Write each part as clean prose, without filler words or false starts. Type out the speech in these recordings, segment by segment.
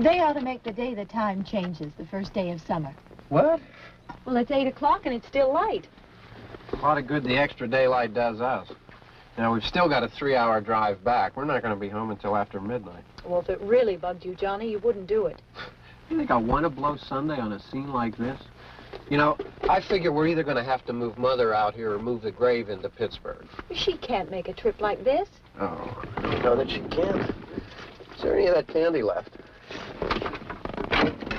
They ought to make the day the time changes, the first day of summer. What? Well, it's 8 o'clock and it's still light. A lot of good the extra daylight does us. Now, we've still got a 3-hour drive back. We're not going to be home until after midnight. Well, if it really bugged you, Johnny, you wouldn't do it. You think I want to blow Sunday on a scene like this? You know, I figure we're either going to have to move Mother out here or move the grave into Pittsburgh. She can't make a trip like this. Oh, I don't know that she can. Is there any of that candy left?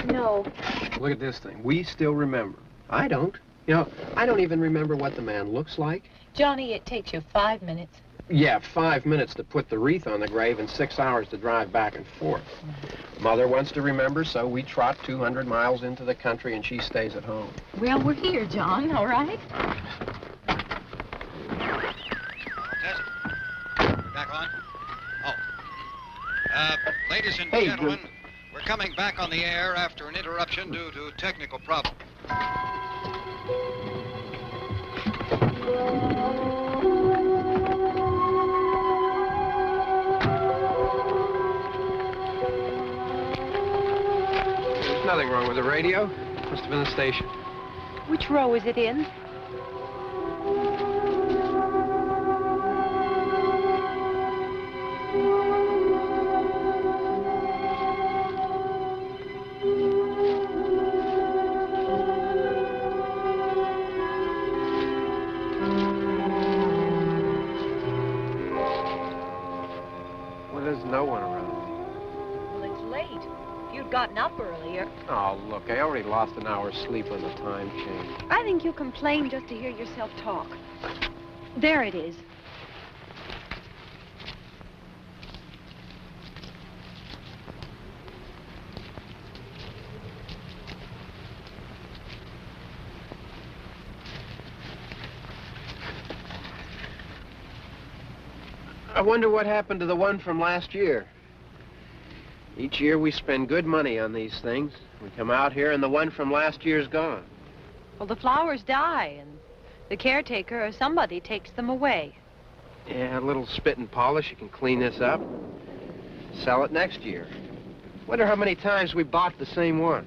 No. Look at this thing. We still remember. I don't. You know, I don't even remember what the man looks like. Johnny, it takes you 5 minutes. Yeah, 5 minutes to put the wreath on the grave and 6 hours to drive back and forth. Mother wants to remember, so we trot 200 miles into the country and she stays at home. Well, we're here, John, all right? Test. Back on? Oh. Ladies and gentlemen, we're coming back on the air after an interruption due to technical problem. There's nothing wrong with the radio. Must have been the station. Which row is it in? No one around. Well, it's late. If you'd gotten up earlier. Oh, look, I already lost an hour's sleep on the time change. I think you complain just to hear yourself talk. There it is. I wonder what happened to the one from last year. Each year we spend good money on these things. We come out here and the one from last year's gone. Well, the flowers die and the caretaker or somebody takes them away. Yeah, a little spit and polish. You can clean this up. Sell it next year. Wonder how many times we bought the same one.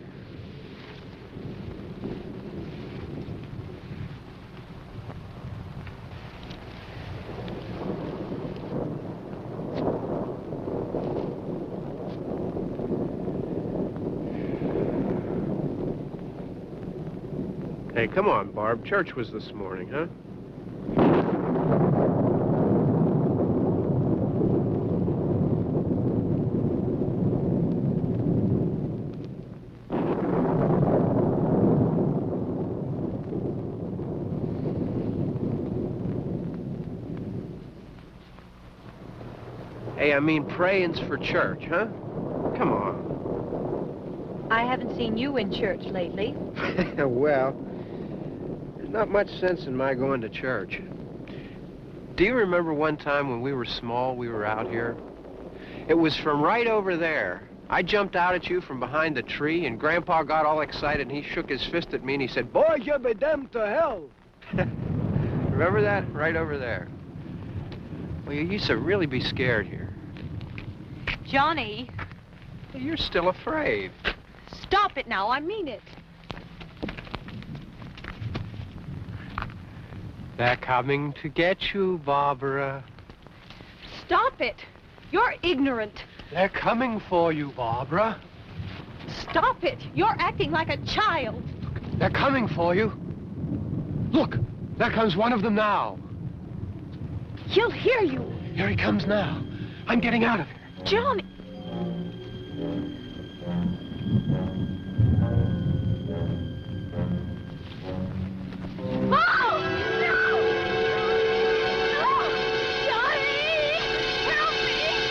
Hey, come on, Barb. Church was this morning, huh? Hey, I mean praying's for church, huh? Come on. I haven't seen you in church lately. Well, there's not much sense in my going to church. Do you remember one time when we were small, we were out here? It was from right over there. I jumped out at you from behind the tree, and Grandpa got all excited, and he shook his fist at me, and he said, "Boy, you'll be damned to hell." Remember that? Right over there. Well, you used to really be scared here. Johnny. You're still afraid. Stop it now, I mean it. They're coming to get you, Barbara. Stop it. You're ignorant. They're coming for you, Barbara. Stop it! You're acting like a child. They're coming for you. Look, there comes one of them now. He'll hear you. Here he comes now. I'm getting out of here. Johnny. Oh! No! No! Johnny! Help me!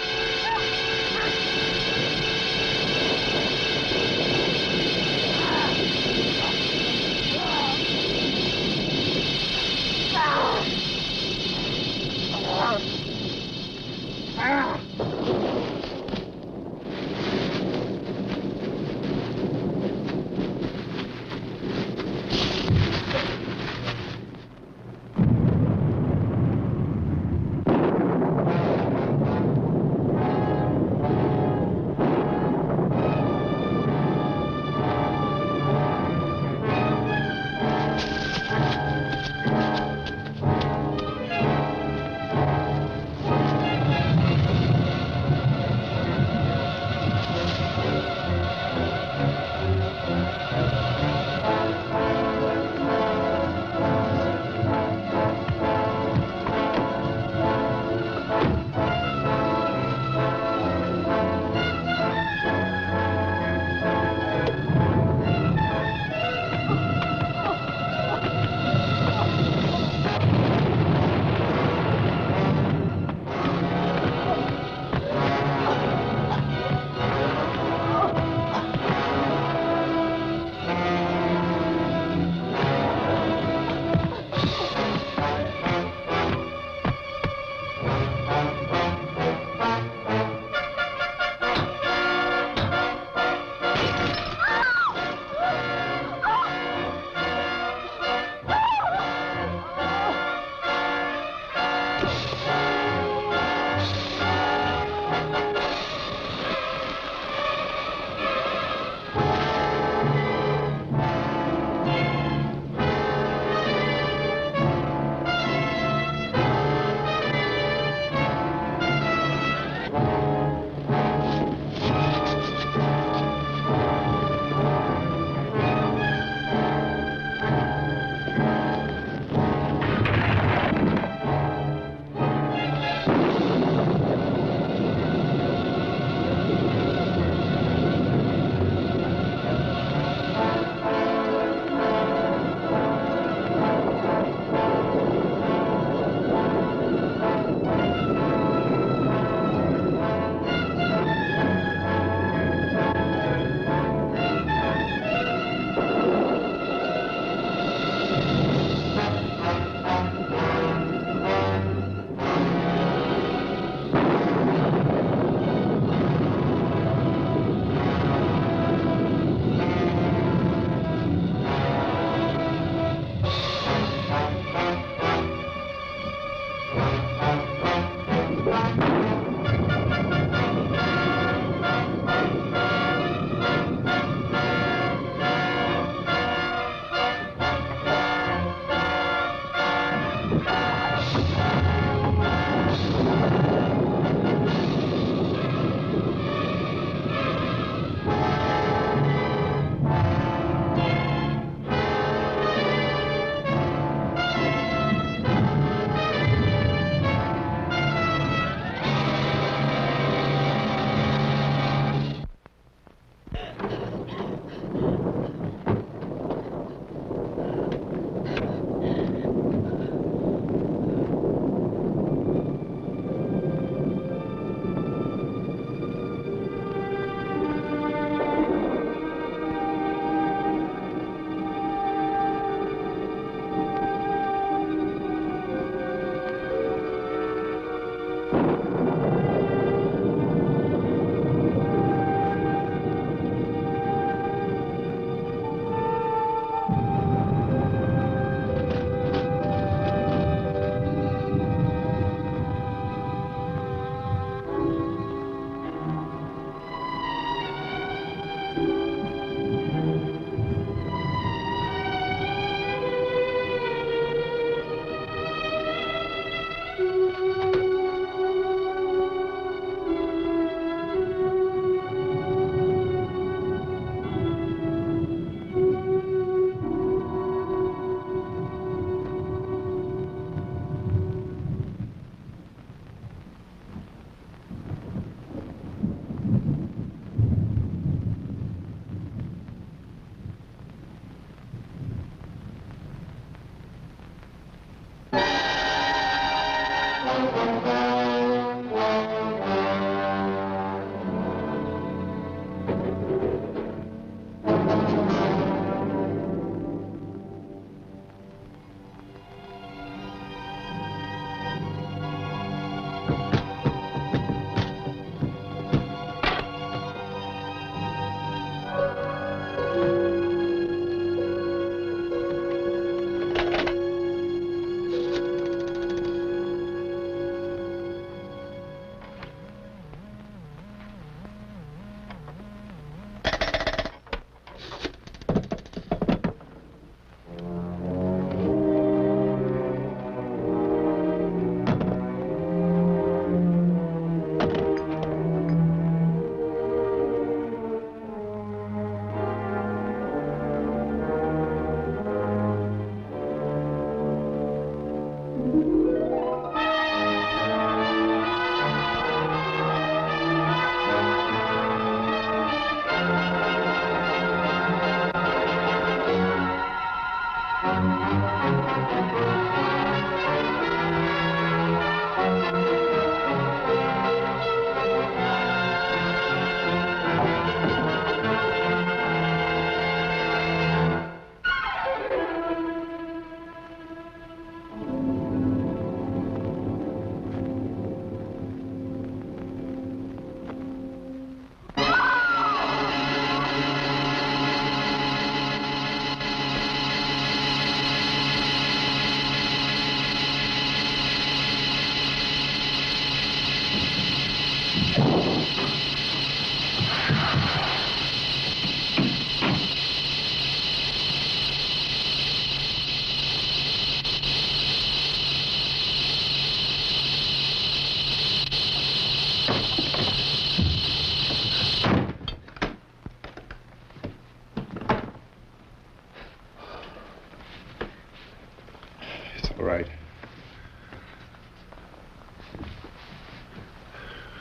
right.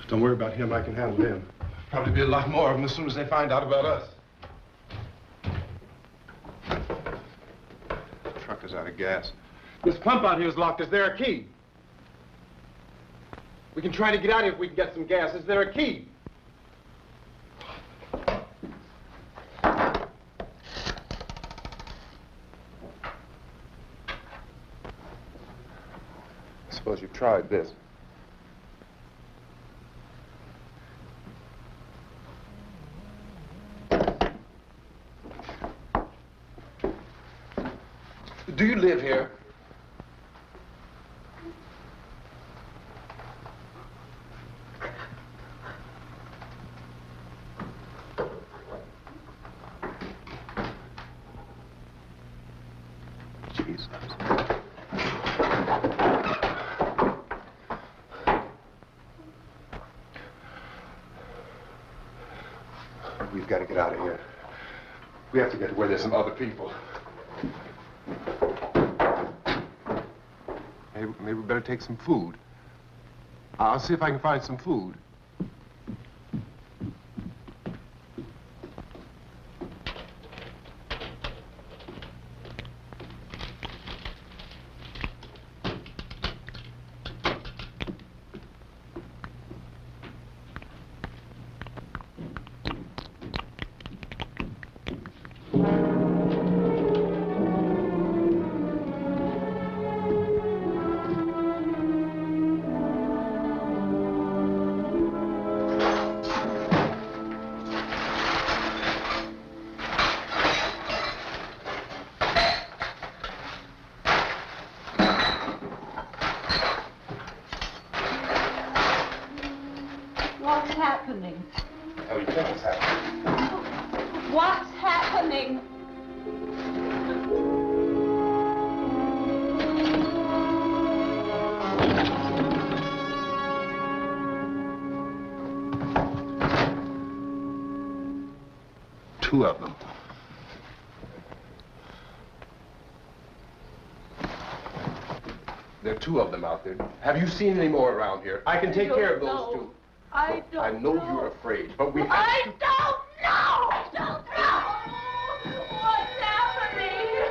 Don't worry about him. I can handle him. Probably be a lot more of them as soon as they find out about us. The truck is out of gas. This pump out here is locked. Is there a key? We can try to get out here if we can get some gas. Is there a key? Suppose you've tried this. Do you live here? Jesus. We've got to get out of here. We have to get to where there's some other people. Maybe we better take some food. I'll see if I can find some food. What's happening? How do you think it's happening? What's happening? Two of them. There are two of them out there. Have you seen any more around here? I can take care of those two. I don't I know you're afraid, but we have to... I don't know! Don't know! What's happening?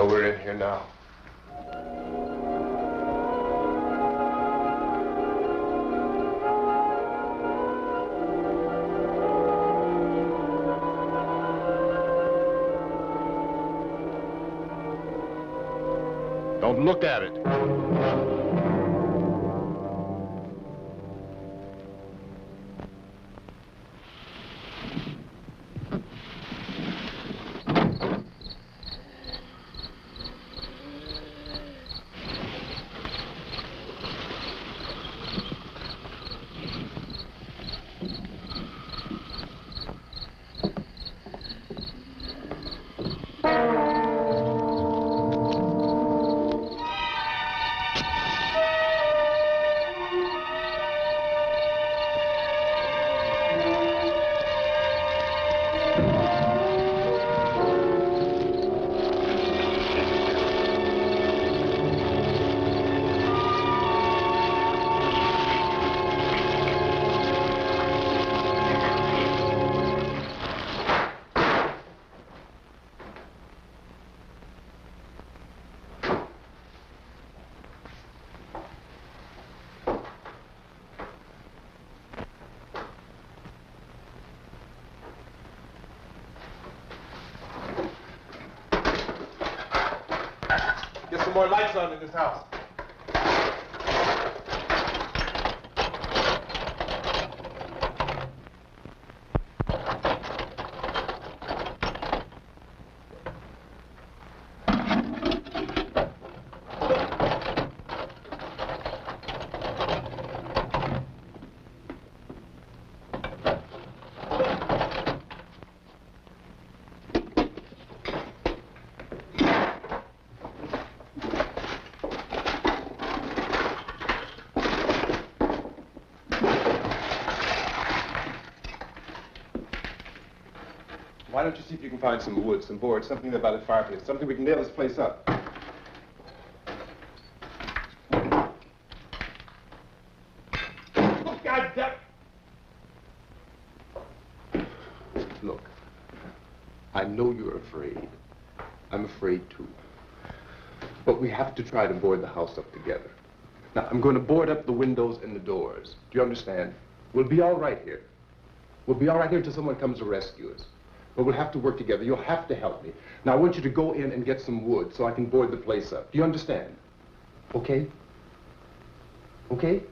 So we're in here now. Don't look at it. Get some more lights on in this house. Why don't you see if you can find some wood, some board, something about a fireplace, something we can nail this place up. Oh, God damn! Look, I know you're afraid. I'm afraid too. But we have to try to board the house up together. Now, I'm going to board up the windows and the doors. Do you understand? We'll be all right here. We'll be all right here until someone comes to rescue us. But we'll have to work together. You'll have to help me. Now, I want you to go in and get some wood so I can board the place up. Do you understand? Okay? Okay?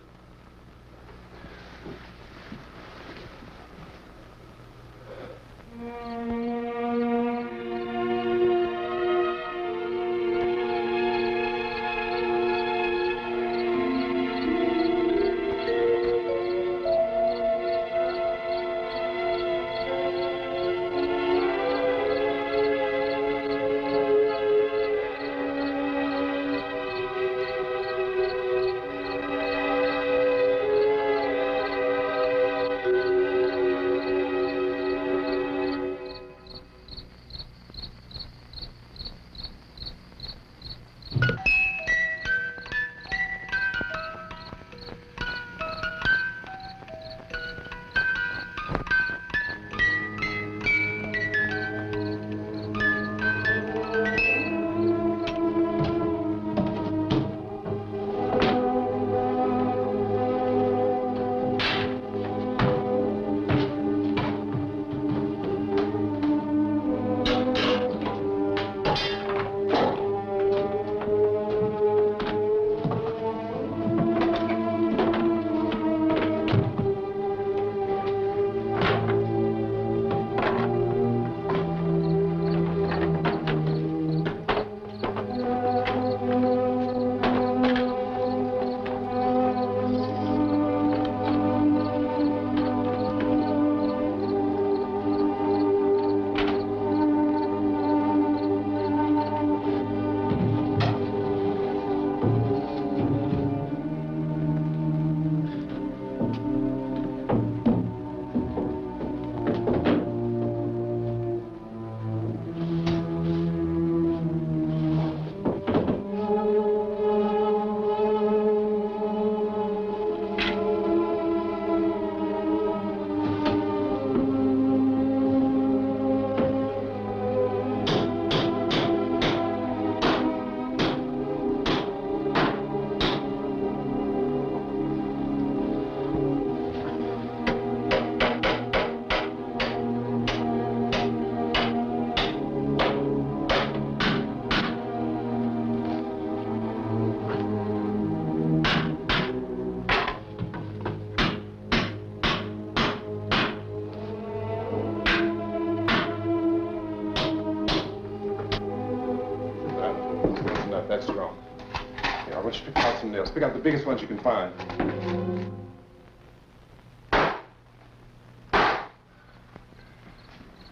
some nails. Pick out the biggest ones you can find.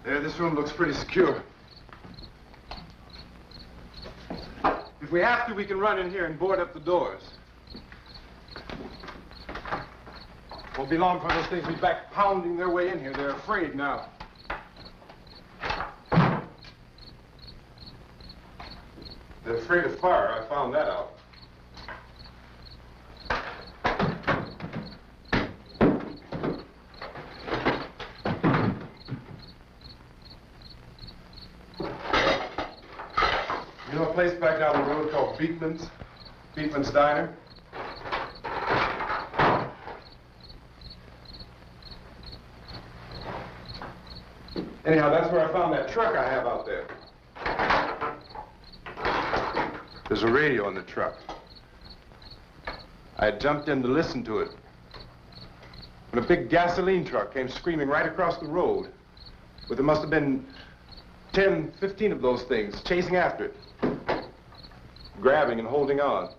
There, this room looks pretty secure. If we have to, we can run in here and board up the doors. Won't be long for those things to be back pounding their way in here. They're afraid now. They're afraid of fire. I found that out. You know a place back down the road called Beekman's Diner? Anyhow, that's where I found that truck I have out there. There's a radio on the truck. I had jumped in to listen to it when a big gasoline truck came screaming right across the road. But there must have been 10, 15 of those things chasing after it, grabbing and holding on.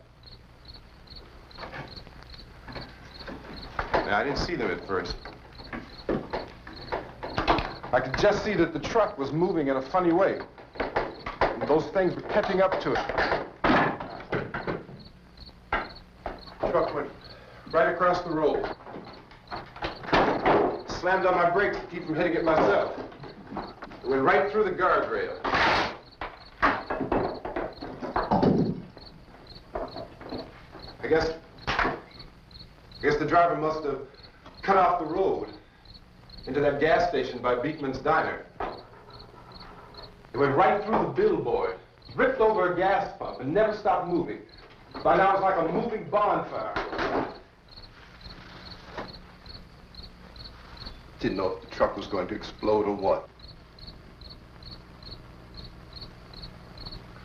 Now, I didn't see them at first. I could just see that the truck was moving in a funny way. And those things were catching up to it. The truck went right across the road. Slammed on my brakes to keep from hitting it myself. It went right through the guardrail. I guess the driver must have cut off the road into that gas station by Beekman's Diner. It went right through the billboard, ripped over a gas pump, and never stopped moving. By now, it's like a moving bonfire. Didn't know if the truck was going to explode or what.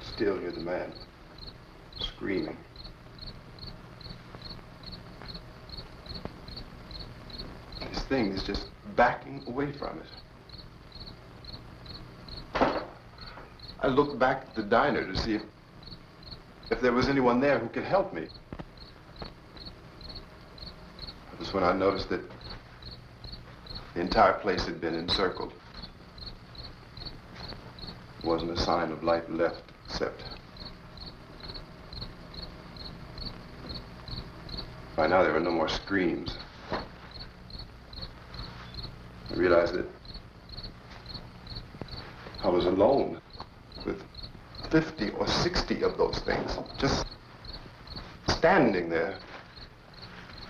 Still hear the man screaming. This thing is just backing away from it. I looked back at the diner to see if there was anyone there who could help me. That was when I noticed that the entire place had been encircled. There wasn't a sign of life left except by now there were no more screams. I realized that I was alone with 50 or 60 of those things, just standing there,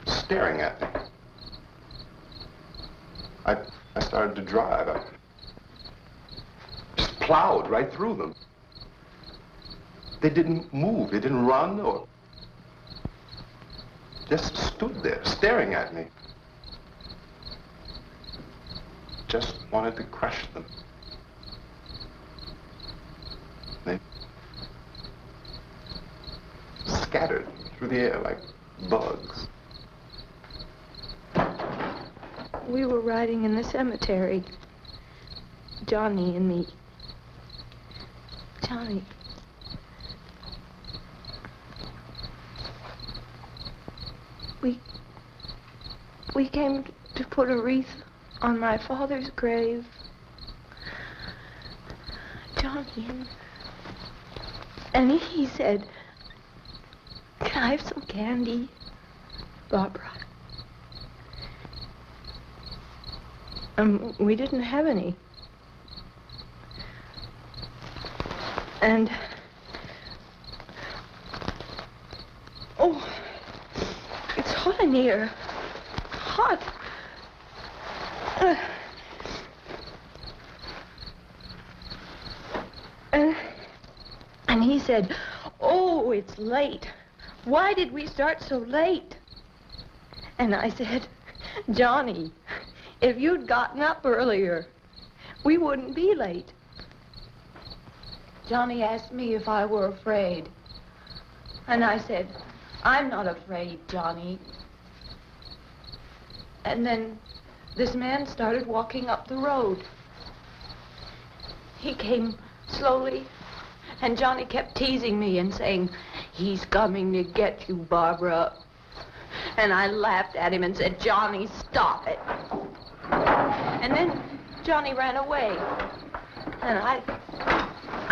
staring at me. I started to drive. I just plowed right through them. They didn't move, they didn't run or just stood there, staring at me. Just wanted to crush them. They scattered through the air like bugs. We were riding in the cemetery, Johnny and me. Johnny. We came to put a wreath on my father's grave. Johnny, and he said, "Can I have some candy, Barbara?" We didn't have any. And, oh, it's hot in here. Hot. And he said, "Oh, it's late. Why did we start so late?" And I said, "Johnny, if you'd gotten up earlier, we wouldn't be late." Johnny asked me if I were afraid. And I said, "I'm not afraid, Johnny." And then this man started walking up the road. He came slowly, and Johnny kept teasing me and saying, He's coming to get you, Barbara. And I laughed at him and said, Johnny, stop it. And then Johnny ran away. And I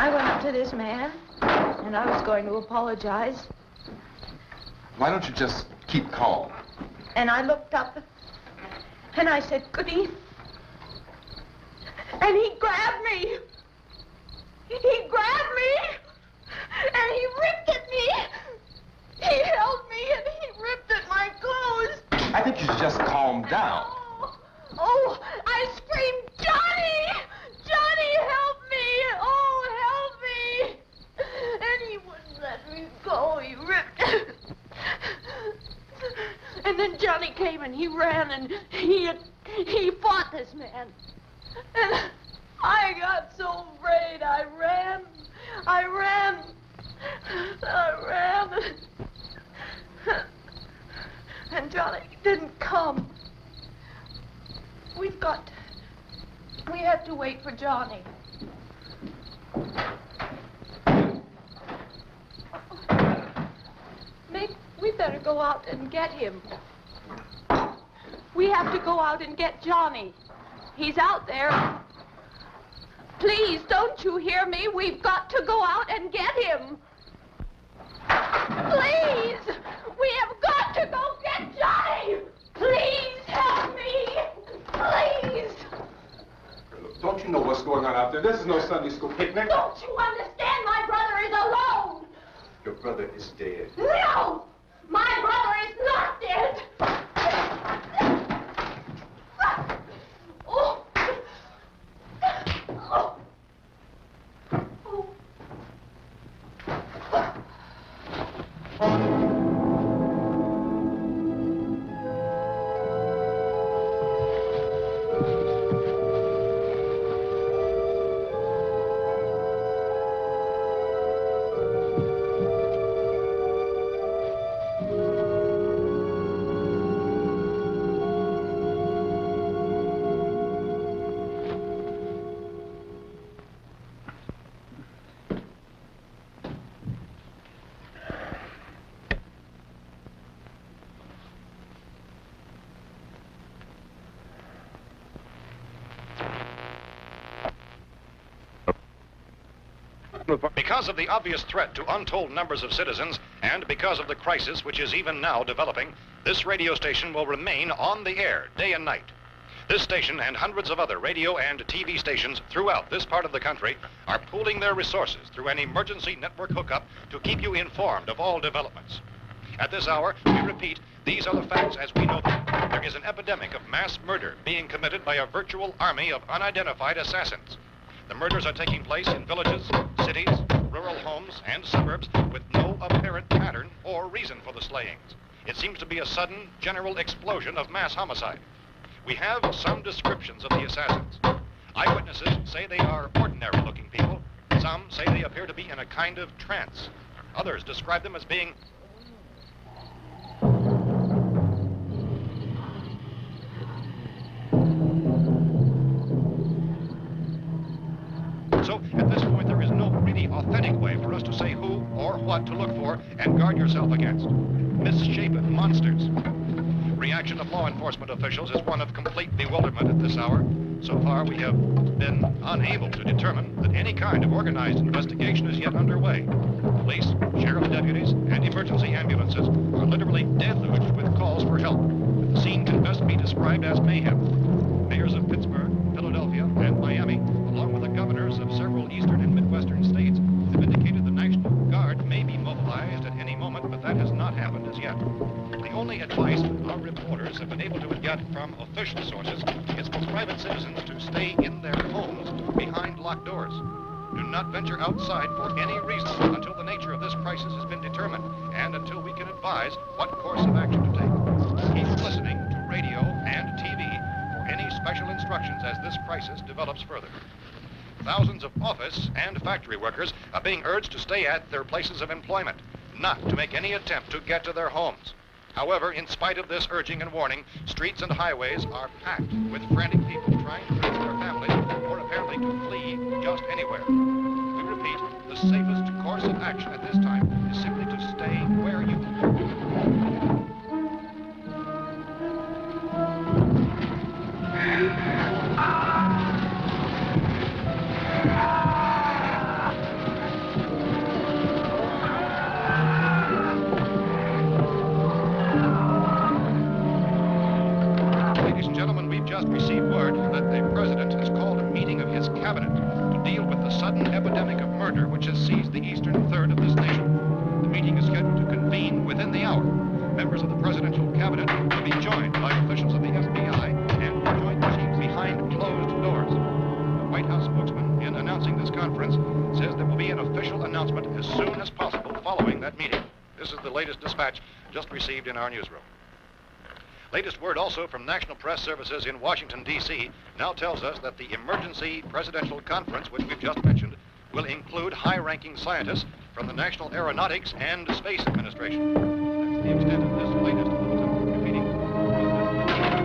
went up to this man, and I was going to apologize. Why don't you just keep calm? And I looked up, and I said, good evening. And he grabbed me. He grabbed me, and he ripped at me. He held me, and he ripped at my clothes. I think you should just calm down. Oh, I screamed, Johnny! Johnny, help me! Oh, help me! And he wouldn't let me go. He ripped. And then Johnny came and he ran and he fought this man. And I got so afraid. I ran. And Johnny didn't come. We have to wait for Johnny. Maybe we better go out and get him. We have to go out and get Johnny. He's out there. Please, don't you hear me? We've got to go out and get him. Please! We have got to go get Johnny! Please help me! Please! Don't you know what's going on out there? This is no Sunday school picnic. Don't you understand? My brother is alone! Your brother is dead. No! My brother is not dead! Oh! Oh! Because of the obvious threat to untold numbers of citizens, and because of the crisis which is even now developing, this radio station will remain on the air day and night. This station and hundreds of other radio and TV stations throughout this part of the country are pooling their resources through an emergency network hookup to keep you informed of all developments. At this hour, we repeat, these are the facts as we know them. There is an epidemic of mass murder being committed by a virtual army of unidentified assassins. The murders are taking place in villages, cities, rural homes, and suburbs with no apparent pattern or reason for the slayings. It seems to be a sudden, general explosion of mass homicide. We have some descriptions of the assassins. Eyewitnesses say they are ordinary-looking people. Some say they appear to be in a kind of trance. Others describe them as being So, at this point, there is no really authentic way for us to say who or what to look for and guard yourself against. Misshapen monsters. Reaction of law enforcement officials is one of complete bewilderment at this hour. So far, we have been unable to determine that any kind of organized investigation is yet underway. Police, sheriff deputies, and emergency ambulances are literally deluged with calls for help. The scene can best be described as mayhem. Mayors of Pittsburgh, Philadelphia, and Miami, along with the governors of several eastern and midwestern states, have indicated the National Guard may be mobilized at any moment, but that has not happened as yet. The only advice our reporters have been able to get from official sources is for private citizens to stay in their homes behind locked doors. Do not venture outside for any reason until the nature of this crisis has been determined and until we can advise what course of action to take. Keep listening to radio and TV for any special instructions as this crisis develops further. Thousands of office and factory workers are being urged to stay at their places of employment, not to make any attempt to get to their homes. However, in spite of this urging and warning, streets and highways are packed with frantic people trying to reach their families or apparently to flee just anywhere. We repeat, the safest course of action at this time is simply to stay Ladies and gentlemen, we've just received word that the president has called a meeting of his cabinet to deal with the sudden epidemic of murder which has seized the eastern third of this nation. The meeting is scheduled to convene within the hour. Members of the presidential cabinet will be joined by officials of the FBI and joint chiefs behind closed doors. The White House spokesman, in announcing this conference, says there will be an official announcement as soon as possible following that meeting. This is the latest dispatch just received in our newsroom. Latest word also from National Press Services in Washington, D.C. now tells us that the emergency presidential conference, which we've just mentioned, will include high-ranking scientists from the National Aeronautics and Space Administration. That's the extent of this latest bulletin. Repeating,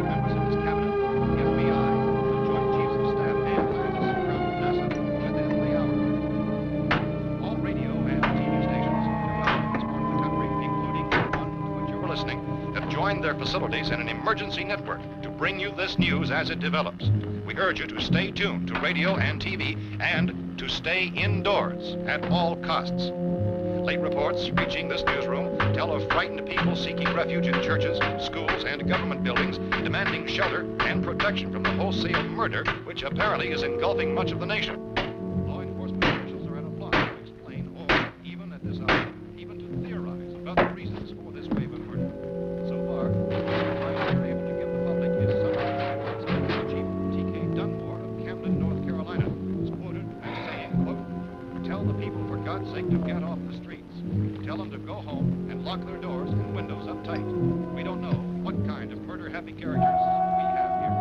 members of his cabinet, the FBI, the Joint Chiefs of Staff, and scientists from NASA within the hour. All radio and TV stations throughout this part of the country, including the one to which you're listening, have joined their facilities in an emergency network to bring you this news as it develops. We urge you to stay tuned to radio and TV and to stay indoors at all costs. Late reports reaching this newsroom tell of frightened people seeking refuge in churches, schools, and government buildings, demanding shelter and protection from the wholesale murder which apparently is engulfing much of the nation. Law enforcement officials are at a loss to explain or, even at this hour, even to theorize about the reasons for this wave of murder. So far, the advice they're able to give the public is something Chief T.K. Dunmore of Camden, North Carolina, is quoted as saying, quote, "Tell the people, for God's sake, to get off the streets. Tell them to go home and lock their doors and windows up tight. We don't know what kind of murder-happy characters we have here."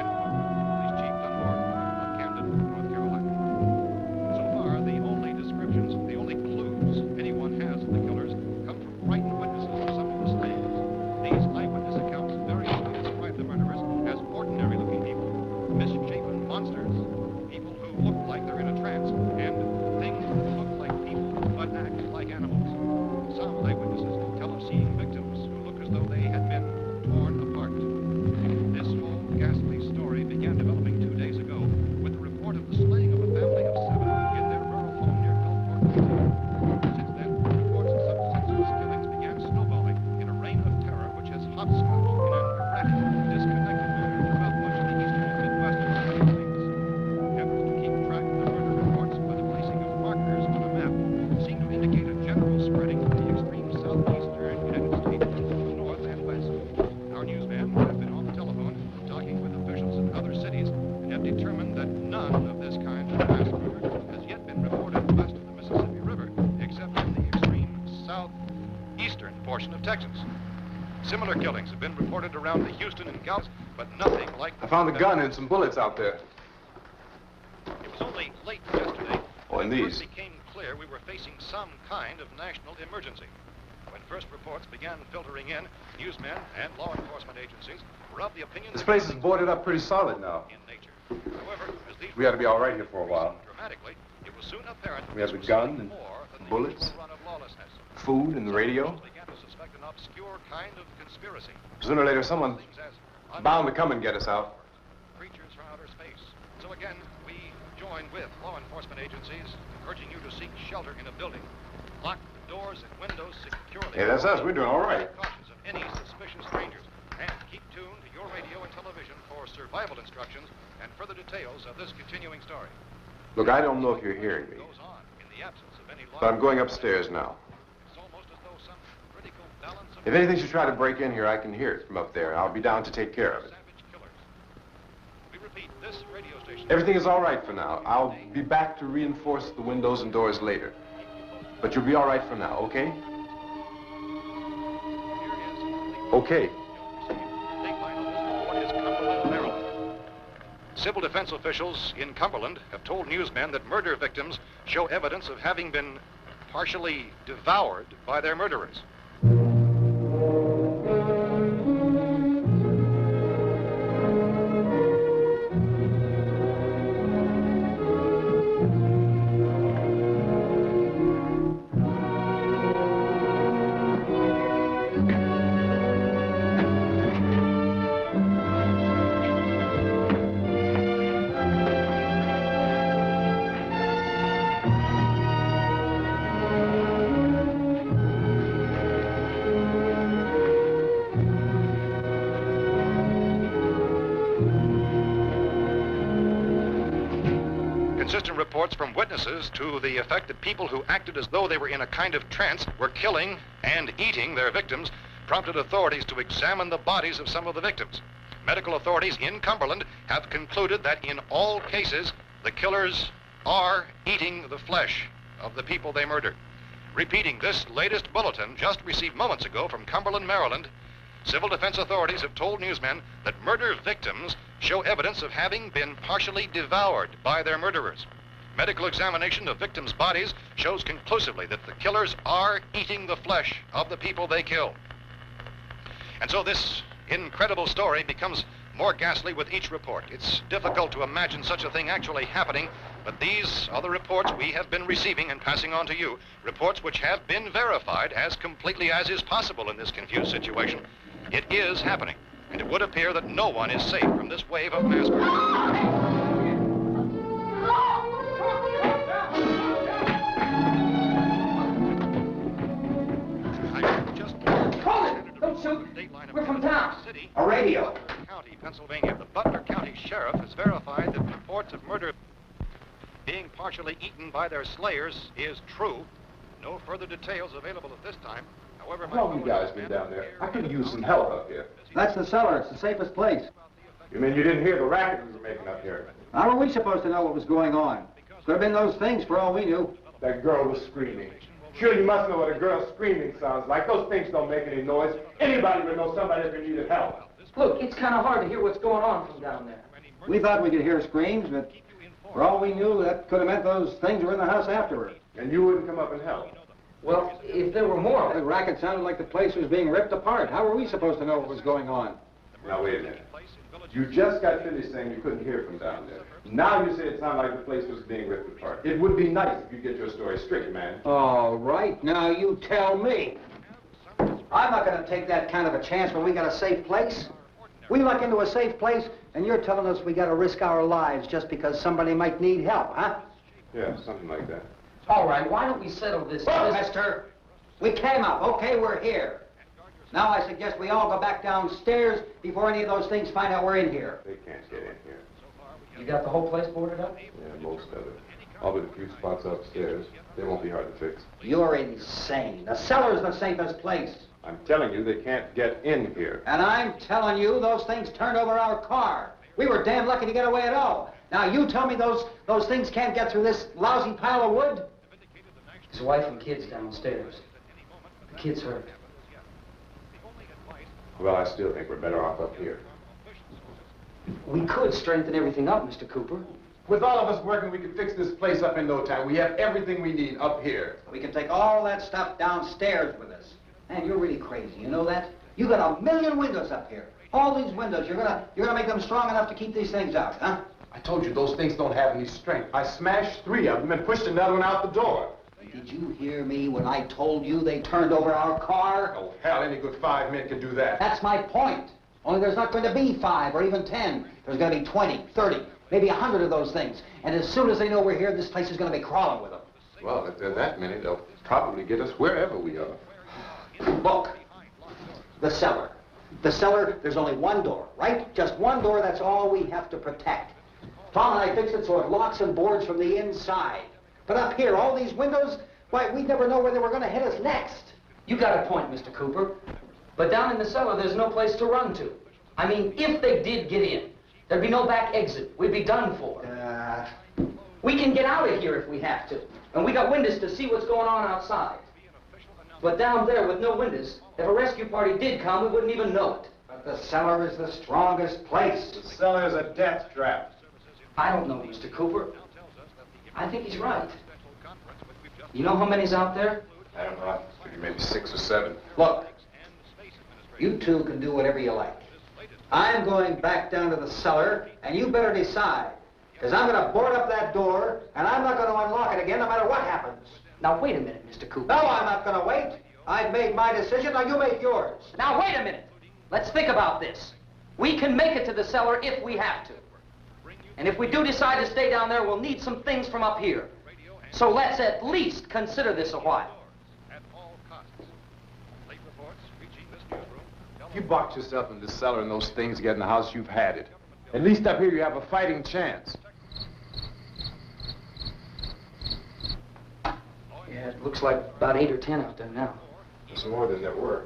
End quote. Police Chief Dunmore of Camden, North Carolina. So far, the only descriptions, the only clues anyone has of the killers come from frightened witnesses of some of the slayings. These eyewitness accounts variously describe the murderers as ordinary-looking people, misshapen monsters, people who look like they're in a trance, and things that look like people but act like animals. Some eyewitnesses tell of seeing victims who look as though they had been torn apart. This whole ghastly story began developing 2 days ago with the report of the slaying of a family of 7 in their rural home near Gulfport, Louisiana. Since then, reports of such senseless killings began snowballing in a reign of terror which has hopscotched in an erratic, disconnected manner throughout much of the eastern and midwestern United States. Efforts to keep track of the murder reports by the placing of markers on a map seem to indicate a general spreading of the extreme southeastern United States to the north and west. Our newsmen have been on the telephone talking with officials in other cities and have determined that none of this kind of mass murder has yet been reported west of the Mississippi River, except in the extreme southeastern portion of Texas. Similar killings have been reported around the Houston and Galveston, but nothing like I found a gun and some bullets out there. It was only late yesterday Oh, and when it these. first became clear we were facing some kind of national emergency. When first reports began filtering in, newsmen and law enforcement agencies were of the opinion This that place is things boarded up pretty solid now. in nature. However, as these We ought to be all right here for a while. dramatically, it was soon apparent We have this the was gun something and more than the bullets. usual run of lawlessness. Food and the radio. Some began to suspect an obscure kind of conspiracy. Sooner or later, someone Things as bound to come and get us out. creatures from outer space. So again, we join with law enforcement agencies, urging you to seek shelter in a building. Lock the doors and windows securely. Hey, that's us. We're doing all right. Be cautious of any suspicious strangers. And keep tuned to your radio and television for survival instructions and further details of this continuing story. Look, I don't know if you're hearing me, Goes on in the absence of any law. but I'm going upstairs now. It's almost as though some critical balance of If anything should try to break in here, I can hear it from up there. I'll be down to take care of it. savage killers. We repeat, this radio station. Everything is all right for now. I'll be back to reinforce the windows and doors later. But you'll be all right for now, okay? Okay. Dateline on this report is Cumberland, Maryland. Civil defense officials in Cumberland have told newsmen that murder victims show evidence of having been partially devoured by their murderers. Inconsistent reports from witnesses to the effect that people who acted as though they were in a kind of trance were killing and eating their victims prompted authorities to examine the bodies of some of the victims. Medical authorities in Cumberland have concluded that in all cases, the killers are eating the flesh of the people they murdered. Repeating this latest bulletin just received moments ago from Cumberland, Maryland, civil defense authorities have told newsmen that murder victims show evidence of having been partially devoured by their murderers. Medical examination of victims' bodies shows conclusively that the killers are eating the flesh of the people they kill. And so this incredible story becomes more ghastly with each report. It's difficult to imagine such a thing actually happening, but these are the reports we have been receiving and passing on to you, reports which have been verified as completely as is possible in this confused situation. It is happening, and it would appear that no one is safe from this wave of mass murder. We're from town. A radio. County, Pennsylvania. The Butler County Sheriff has verified that reports of murder being partially eaten by their slayers is true. No further details available at this time. However, How long you guys been down there? I could use some help up here. That's the cellar. It's the safest place. You mean you didn't hear the racket we were making up here? How were we supposed to know what was going on? Could have been those things for all we knew. That girl was screaming. Sure, you must know what a girl screaming sounds like. Those things don't make any noise. Anybody would know somebody ever needed help. Look, it's kind of hard to hear what's going on from down there. We thought we could hear screams, but for all we knew, that could have meant those things were in the house afterward. And you wouldn't come up and help? Well, if there were more... The racket sounded like the place was being ripped apart. How were we supposed to know what was going on? Now, wait a minute. You just got finished saying you couldn't hear from down there. Now you say it sounded like the place was being ripped apart. It would be nice if you get your story straight, man. All right, now you tell me. I'm not going to take that kind of a chance when we got a safe place. We luck into a safe place, and you're telling us we got to risk our lives just because somebody might need help, huh? Yeah, something like that. All right, why don't we settle this... Look, mister, we came up. Okay, we're here. Now I suggest we all go back downstairs before any of those things find out we're in here. They can't get in here. You got the whole place boarded up? Yeah, most of it. All but a few spots upstairs. They won't be hard to fix. You're insane. The cellar's the safest place. I'm telling you, they can't get in here. And I'm telling you, those things turned over our car. We were damn lucky to get away at all. Now you tell me those things can't get through this lousy pile of wood? His wife and kids downstairs. The kid's hurt. Well, I still think we're better off up here. We could strengthen everything up, Mr. Cooper. With all of us working, we could fix this place up in no time. We have everything we need up here. We can take all that stuff downstairs with us. Man, you're really crazy, you know that? You got 1,000,000 windows up here. All these windows, you're gonna make them strong enough to keep these things out, huh? I told you those things don't have any strength. I smashed 3 of them and pushed another one out the door. Did you hear me when I told you they turned over our car? Oh, hell, any good 5 men can do that. That's my point. Only there's not going to be 5 or even 10. There's going to be 20, 30, maybe 100 of those things. And as soon as they know we're here, this place is going to be crawling with them. Well, if there are that many, they'll probably get us wherever we are. Look, the cellar. The cellar, there's only one door, right? Just one door, that's all we have to protect. Tom and I fixed it so it locks and boards from the inside. But up here, all these windows, why, we'd never know where they were going to hit us next. You got a point, Mr. Cooper. But down in the cellar, there's no place to run to. I mean, if they did get in, there'd be no back exit. We'd be done for. We can get out of here if we have to. And we got windows to see what's going on outside. But down there with no windows, if a rescue party did come, we wouldn't even know it. But the cellar is the strongest place. The cellar is a death trap. I don't know, Mr. Cooper. I think he's right. You know how many's out there? I don't know. Maybe 6 or 7. Look, you two can do whatever you like. I'm going back down to the cellar, and you better decide. Because I'm going to board up that door, and I'm not going to unlock it again no matter what happens. Now, wait a minute, Mr. Cooper. No, I'm not going to wait. I've made my decision, now you make yours. Now, wait a minute. Let's think about this. We can make it to the cellar if we have to. And if we do decide to stay down there, we'll need some things from up here. So let's at least consider this a while. If you box yourself in the cellar and those things get in the house, you've had it. At least up here you have a fighting chance. Yeah, it looks like about 8 or 10 out there now. There's more than there were.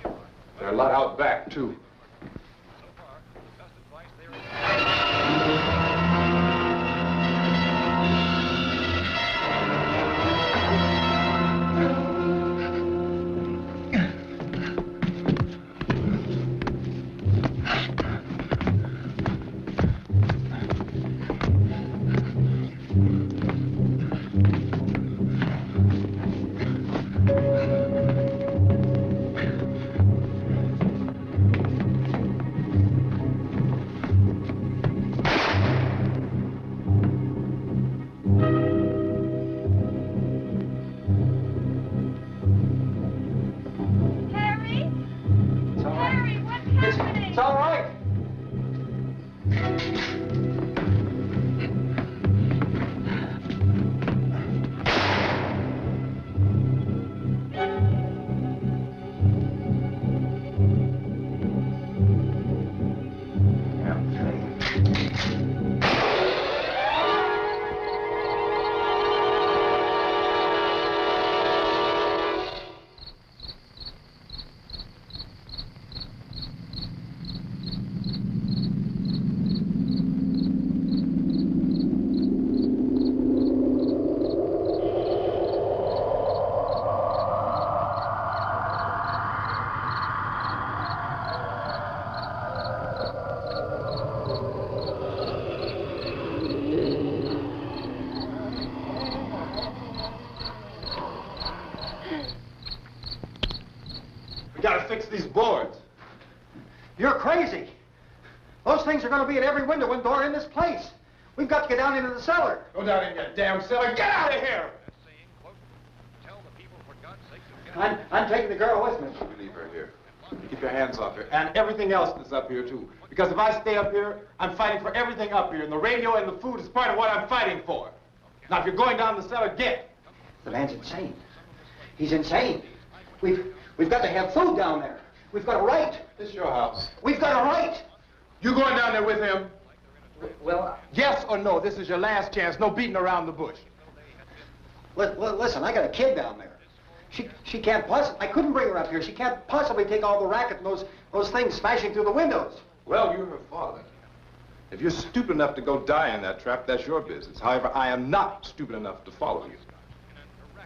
There are a lot out back, too. We gotta fix these boards. You're crazy. Those things are going to be at every window and door in this place. We've got to get down into the cellar. Go down in your damn cellar. Get out of here! I'm taking the girl with me. You leave her here. Keep your hands off her. And everything else that's up here, too. Because if I stay up here, I'm fighting for everything up here. And the radio and the food is part of what I'm fighting for. Now, if you're going down the cellar, get. The man's insane. He's insane. We've got to have food down there. We've got a right. This is your house. We've got a right. You going down there with him? Well, Yes or no? This is your last chance. No beating around the bush. Listen, I got a kid down there. She can't possibly, I couldn't bring her up here. She can't possibly take all the racket and those things smashing through the windows. Well, you're her father. If you're stupid enough to go die in that trap, that's your business. However, I am not stupid enough to follow you.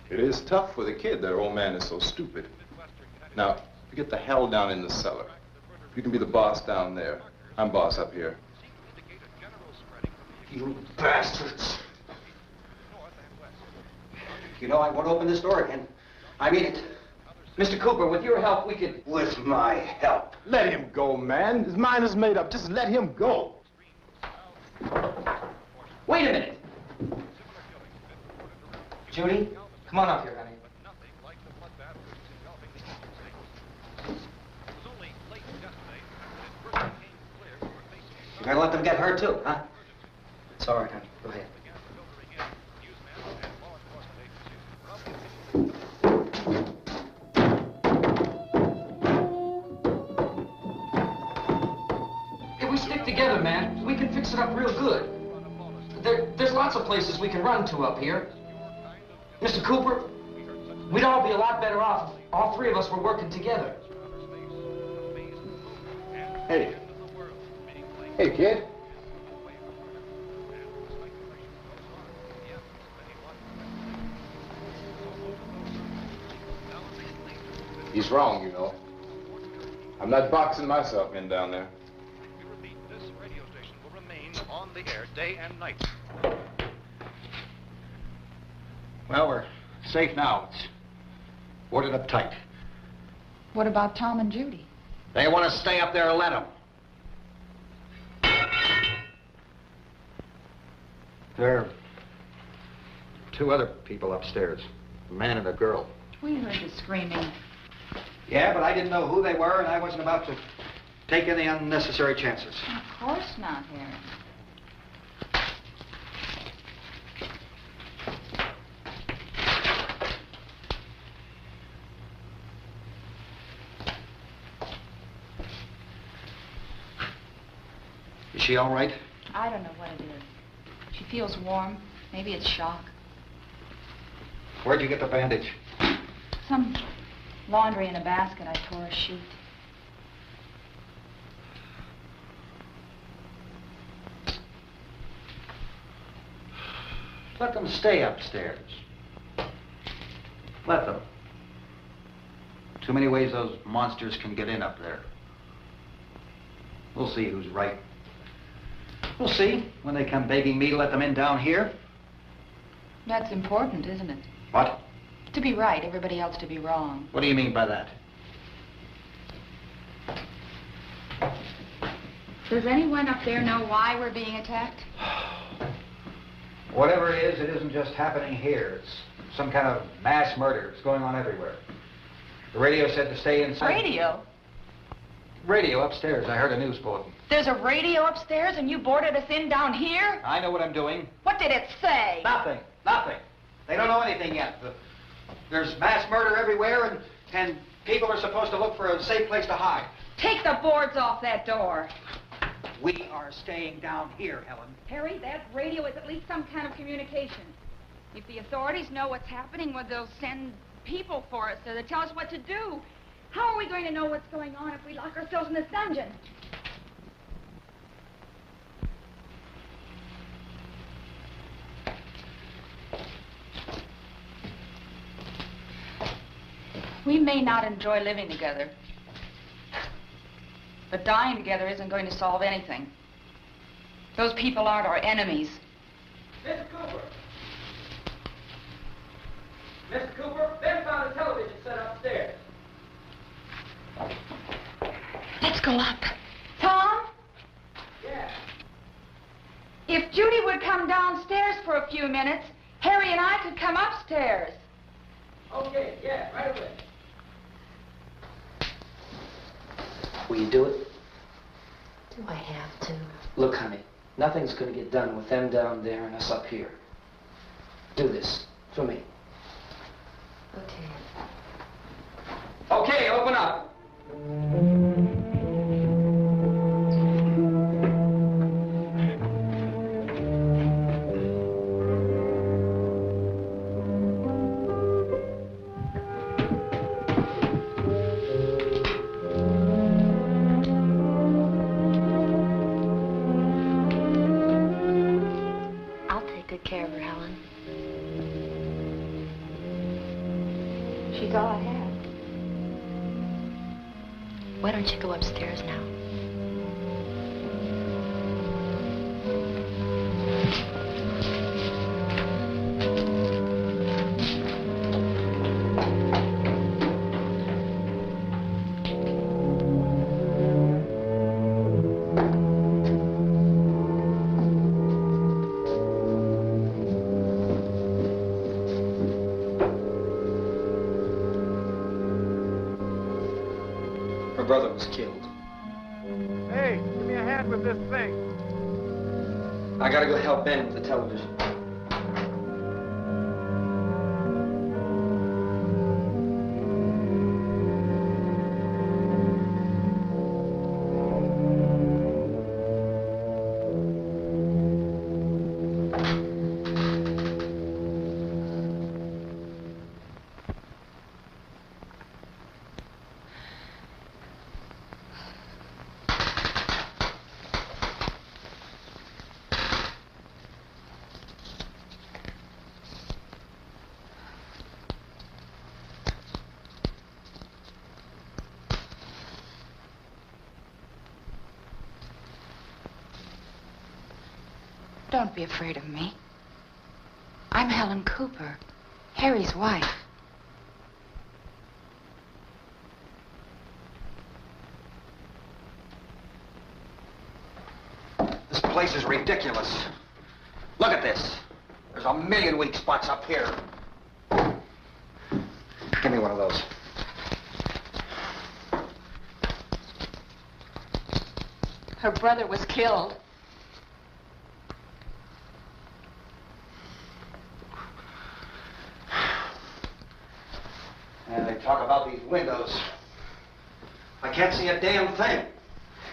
It is tough for the kid that her old man is so stupid. Now, you get the hell down in the cellar. You can be the boss down there. I'm boss up here. You bastards. You know, I won't open this door again. I mean it. Mr. Cooper, with your help, we could... With my help. Let him go, man. His mind is made up. Just let him go. Wait a minute. Judy, come on up here, honey. You're gonna let them get hurt too, huh? It's all right, honey. Go ahead. If we stick together, man, we can fix it up real good. There's lots of places we can run to up here. Mr. Cooper, we'd all be a lot better off if all three of us were working together. Hey. Hey, kid. He's wrong, you know. I'm not boxing myself in down there. We repeat, this radio station will remain on the air day and night. Well, we're safe now. It's boarded up tight. What about Tom and Judy? They want to stay up there and let them. There are two other people upstairs, a man and a girl. We heard the screaming. Yeah, but I didn't know who they were, and I wasn't about to take any unnecessary chances. Of course not, Harry. Is she all right? I don't know what it is. She feels warm. Maybe it's shock. Where'd you get the bandage? Some laundry in a basket. I tore a sheet. Let them stay upstairs. Let them. Too many ways those monsters can get in up there. We'll see who's right. We'll see when they come begging me to let them in down here. That's important, isn't it? What? To be right, everybody else to be wrong. What do you mean by that? Does anyone up there know why we're being attacked? Whatever it is, it isn't just happening here. It's some kind of mass murder. It's going on everywhere. The radio said to stay inside. Radio? Radio upstairs. I heard a news bulletin. There's a radio upstairs and you boarded us in down here? I know what I'm doing. What did it say? Nothing. Nothing. They don't know anything yet. There's mass murder everywhere, and people are supposed to look for a safe place to hide. Take the boards off that door. We are staying down here, Helen. Harry, that radio is at least some kind of communication. If the authorities know what's happening, well, they'll send people for us to tell us what to do. How are we going to know what's going on if we lock ourselves in this dungeon? We may not enjoy living together, but dying together isn't going to solve anything. Those people aren't our enemies. Mr. Cooper! Mr. Cooper, Ben found a television set upstairs. Let's go up. Tom? Yeah. If Judy would come downstairs for a few minutes, Harry and I could come upstairs. Okay, yeah, right away. Will you do it? Do I have to? Look, honey, nothing's going to get done with them down there and us up here. Do this for me. Okay. Okay, open up. I'll take good care of her, Helen. She's all I have. Why don't you go upstairs now? Her brother was killed. Hey, give me a hand with this thing. I gotta go help Ben with the television. Don't be afraid of me. I'm Helen Cooper, Harry's wife. This place is ridiculous. Look at this. There's a million weak spots up here. Give me one of those. Her brother was killed. And they talk about these windows. I can't see a damn thing.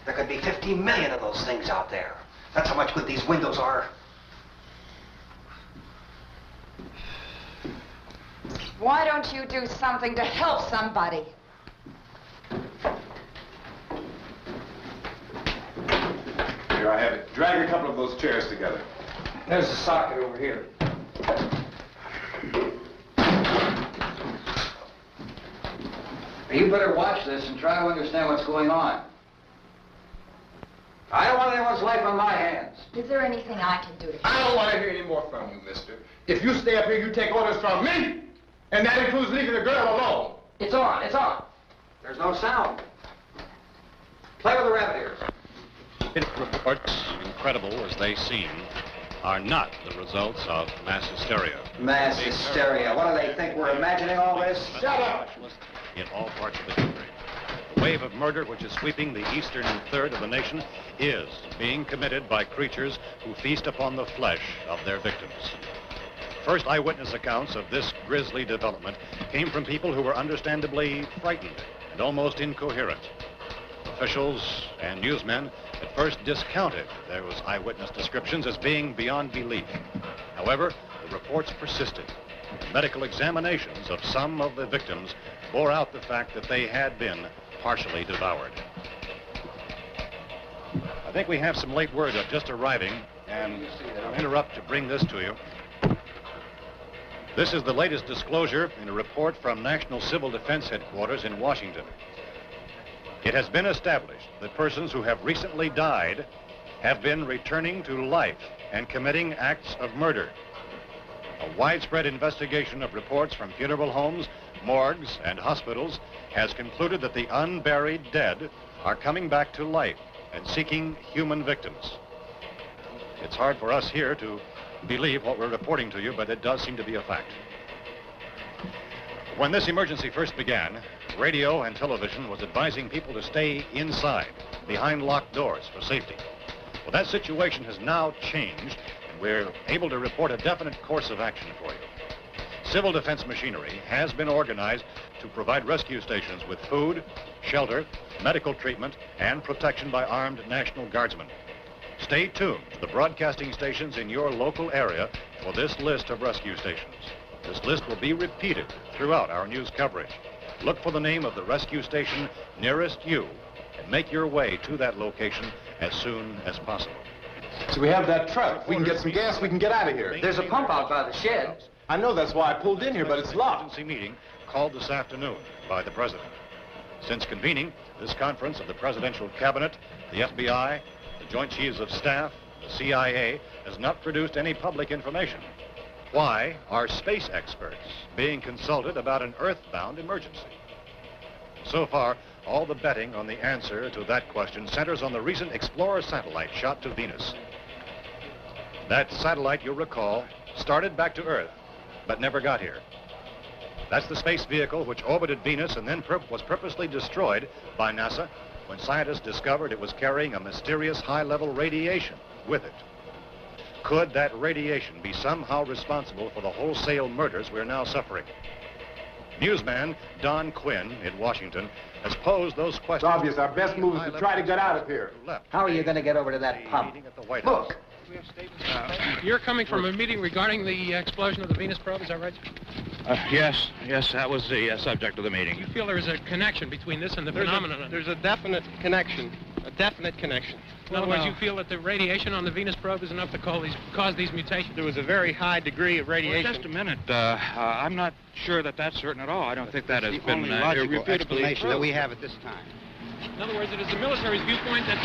There could be 15 million of those things out there. That's how much good these windows are. Why don't you do something to help somebody? Here, I have it. Drag a couple of those chairs together. There's a socket over here. You better watch this and try to understand what's going on. I don't want anyone's life on my hands. Is there anything I can do to help? I don't want to hear any more from you, mister. If you stay up here, you take orders from me. And that includes leaving the girl alone. It's on, it's on. There's no sound. Play with the rabbit ears. Reports, incredible as they seem, are not the results of mass hysteria. Mass hysteria. What do they think? We're imagining all this? Shut up! In all parts of the country. The wave of murder which is sweeping the eastern third of the nation is being committed by creatures who feast upon the flesh of their victims. First eyewitness accounts of this grisly development came from people who were understandably frightened and almost incoherent. Officials and newsmen at first discounted those eyewitness descriptions as being beyond belief. However, the reports persisted. Medical examinations of some of the victims bore out the fact that they had been partially devoured. I think we have some late word just arriving, and I'll interrupt to bring this to you. This is the latest disclosure in a report from National Civil Defense Headquarters in Washington. It has been established that persons who have recently died have been returning to life and committing acts of murder. A widespread investigation of reports from funeral homes, morgues, and hospitals has concluded that the unburied dead are coming back to life and seeking human victims. It's hard for us here to believe what we're reporting to you, but it does seem to be a fact. When this emergency first began, radio and television was advising people to stay inside, behind locked doors for safety. Well, that situation has now changed, and we're able to report a definite course of action for you. Civil defense machinery has been organized to provide rescue stations with food, shelter, medical treatment, and protection by armed National Guardsmen. Stay tuned to the broadcasting stations in your local area for this list of rescue stations. This list will be repeated throughout our news coverage. Look for the name of the rescue station nearest you and make your way to that location as soon as possible. So we have that truck. If we can get some gas, we can get out of here. There's a pump out by the shed. I know, that's why I pulled in here, but it's locked. Emergency meeting called this afternoon by the President. Since convening this conference of the Presidential Cabinet, the FBI, the Joint Chiefs of Staff, the CIA has not produced any public information. Why are space experts being consulted about an earthbound emergency? So far, all the betting on the answer to that question centers on the recent Explorer satellite shot to Venus. That satellite, you'll recall, started back to Earth, but never got here. That's the space vehicle which orbited Venus and then was purposely destroyed by NASA when scientists discovered it was carrying a mysterious high-level radiation with it. Could that radiation be somehow responsible for the wholesale murders we're now suffering? Newsman Don Quinn in Washington has posed those questions. It's obvious our best move is to try to get out of here. How are you going to get over to that pump? Look. You're coming from a meeting regarding the explosion of the Venus probe, is that right? Yes, that was the subject of the meeting. You feel there is a connection between this and the phenomenon? There's a definite connection. In other words, you feel that the radiation on the Venus probe is enough to cause these mutations? There was a very high degree of radiation. Well, just a minute. I'm not sure that that's certain at all. I don't think that has been logical explanation proved. that we have at this time. In other words, it is the military's viewpoint that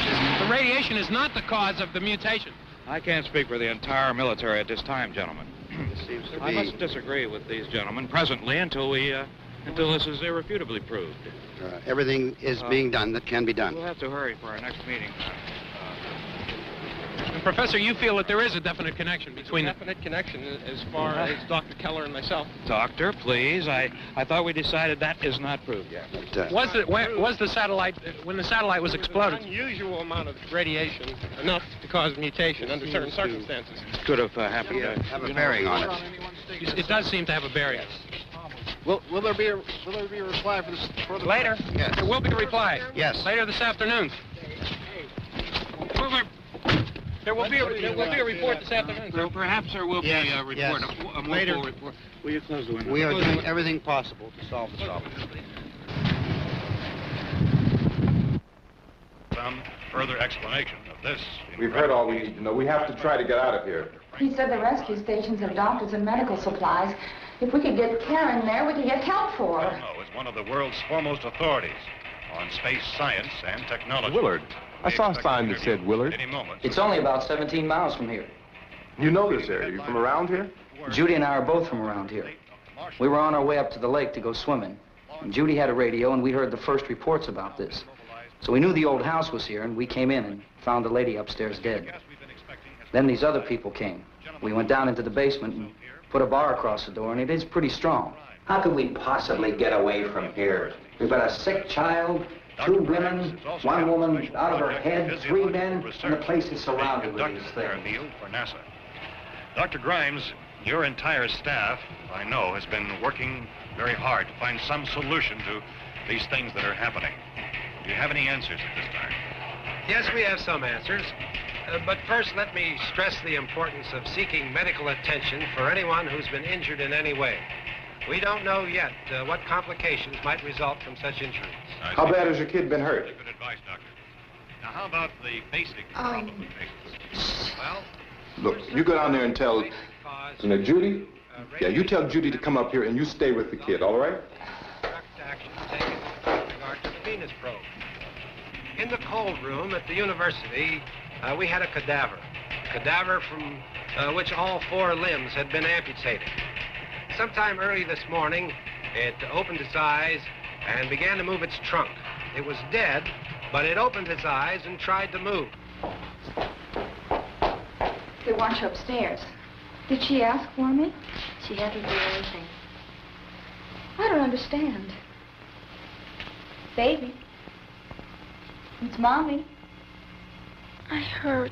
the radiation is not the cause of the mutation. I can't speak for the entire military at this time, gentlemen. This seems to I be... must disagree with these gentlemen presently until this is irrefutably proved. everything is being done that can be done. We'll have to hurry for our next meeting. And Professor, you feel that there is a definite connection between... Definite connection as far as Dr. Keller and myself. Doctor, please. I thought we decided that is not proved yet. Was the satellite, when the satellite was exploded... An unusual amount of radiation, enough to cause mutation under certain circumstances. Could have happened. Have a bearing on it. It does seem to have a bearing. Will there be a reply for this? Later. Yes. There will be a reply. Yes. Later this afternoon. There will be a report this afternoon. Well, perhaps there will be a report, yes. a more Later. full report. Will you close the window? We are doing everything possible to solve the problem. Some further explanation of this. We've heard all we need to know. We have to try to get out of here. He said the rescue stations have doctors and medical supplies. If we could get care in there, we could get help for her. No, it's one of the world's foremost authorities on space science and technology. Willard. I saw a sign that said Willard. Any moment. It's only about 17 miles from here. You know this area. You from around here? Judy and I are both from around here. We were on our way up to the lake to go swimming. And Judy had a radio, and we heard the first reports about this. So we knew the old house was here, and we came in and found the lady upstairs dead. Then these other people came. We went down into the basement and put a bar across the door, and it is pretty strong. How could we possibly get away from here? We've got a sick child, 2 women, 1 woman out of her head, 3 men, and the place is surrounded with these things. For NASA. Dr. Grimes, your entire staff, I know, has been working very hard to find some solution to these things that are happening. Do you have any answers at this time? Yes, we have some answers. But first, let me stress the importance of seeking medical attention for anyone who's been injured in any way. We don't know yet what complications might result from such injuries. How bad has your kid been hurt? Good advice, Doctor. Now, how about the basic problems? Well, Look, you go down there and tell, Judy? Yeah, you tell Judy to come up here and you stay with the kid, all right? direct action taken with regard to the Venus probe. In the cold room at the university, we had a cadaver from which all 4 limbs had been amputated. Sometime early this morning, it opened its eyes and began to move its trunk. It was dead, but it opened its eyes and tried to move. They want you upstairs. Did she ask for me? She hasn't done anything. I don't understand. Baby. It's Mommy. I heard.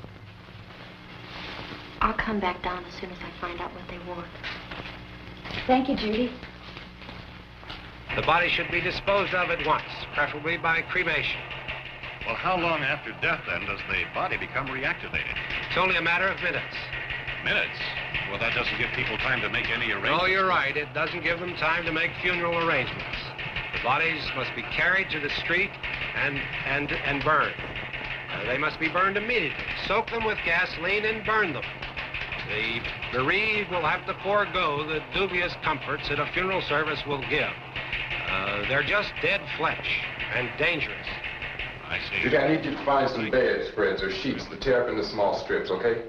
I'll come back down as soon as I find out what they want. Thank you, Judy. The body should be disposed of at once, preferably by cremation. Well, how long after death, then, does the body become reactivated? It's only a matter of minutes. Minutes? Well, that doesn't give people time to make any arrangements. No, you're right. It doesn't give them time to make funeral arrangements. The bodies must be carried to the street and burned. They must be burned immediately. Soak them with gasoline and burn them. The bereaved will have to forego the dubious comforts that a funeral service will give. They're just dead flesh and dangerous. I see. Judy, I need you to find some bedspreads or sheets to tear up into small strips, okay?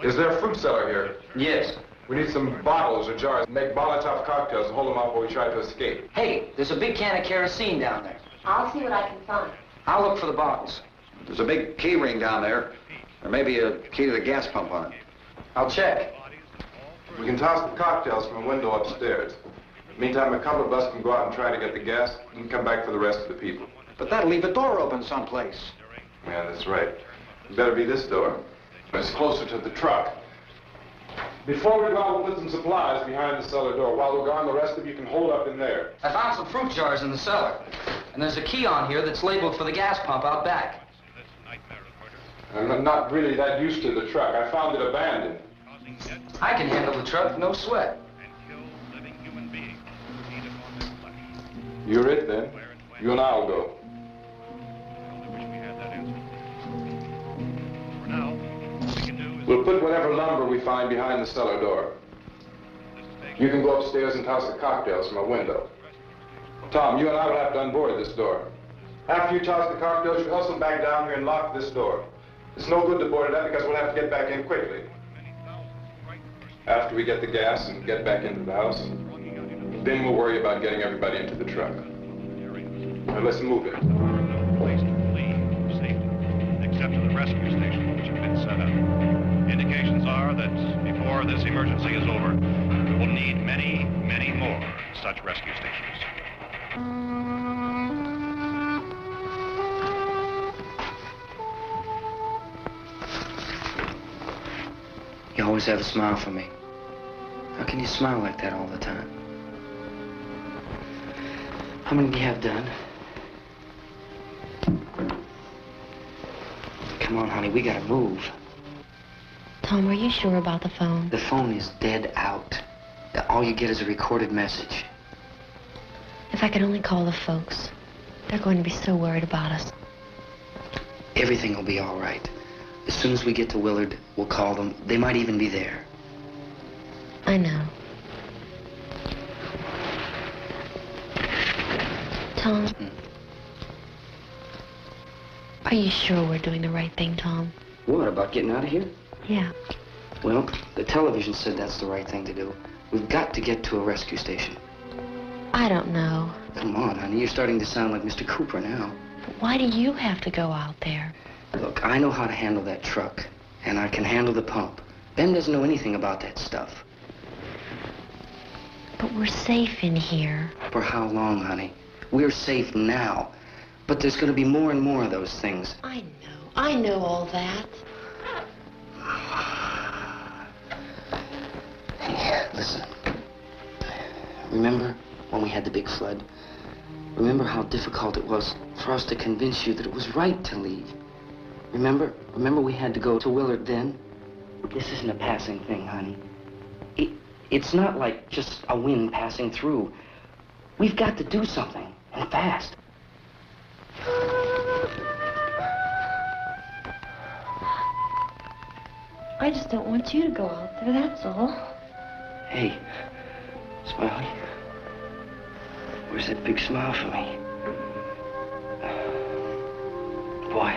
Is there a fruit cellar here? Yes. We need some bottles or jars. Make Molotov cocktails and hold them out while we try to escape. Hey, there's a big can of kerosene down there. I'll see what I can find. I'll look for the bottles. There's a big key ring down there. There may be a key to the gas pump on it. I'll check. We can toss the cocktails from a window upstairs. Meantime, a couple of us can go out and try to get the gas and come back for the rest of the people. But that'll leave a door open someplace. Yeah, that's right. It better be this door. It's closer to the truck. Before we go out, we'll put some supplies behind the cellar door. While we're gone, the rest of you can hold up in there. I found some fruit jars in the cellar. And there's a key on here that's labeled for the gas pump out back. I'm not really that used to the truck. I found it abandoned. I can handle the truck, no sweat. You're it, then. You and I'll go. We'll put whatever lumber we find behind the cellar door. You can go upstairs and toss the cocktails from a window. Tom, you and I will have to unboard this door. After you toss the cocktails, you hustle back down here and lock this door. It's no good to board it up because we'll have to get back in quickly. After we get the gas and get back into the house, then we'll worry about getting everybody into the truck. Now let's move it. No place to flee safely, except to the rescue station, which have been set up. Indications are that before this emergency is over, we will need many, many more such rescue stations. You always have a smile for me. How can you smile like that all the time? How many do you have done? Come on, honey, we gotta move. Tom, are you sure about the phone? The phone is dead out. All you get is a recorded message. If I could only call the folks. They're going to be so worried about us. Everything will be all right. As soon as we get to Willard, we'll call them. They might even be there. I know. Tom? Are you sure we're doing the right thing, Tom? What, about getting out of here? Yeah. Well, the television said that's the right thing to do. We've got to get to a rescue station. I don't know. Come on, honey. You're starting to sound like Mr. Cooper now. But why do you have to go out there? Look, I know how to handle that truck, and I can handle the pump. Ben doesn't know anything about that stuff. But we're safe in here. For how long, honey? We're safe now. But there's going to be more and more of those things. I know all that. Hey, listen. Remember when we had the big flood? Remember how difficult it was for us to convince you that it was right to leave? Remember we had to go to Willard then? This isn't a passing thing, honey. It's not like just a wind passing through. We've got to do something, and fast. I just don't want you to go out there, that's all. Hey, Smiley. Where's that big smile for me? Boy,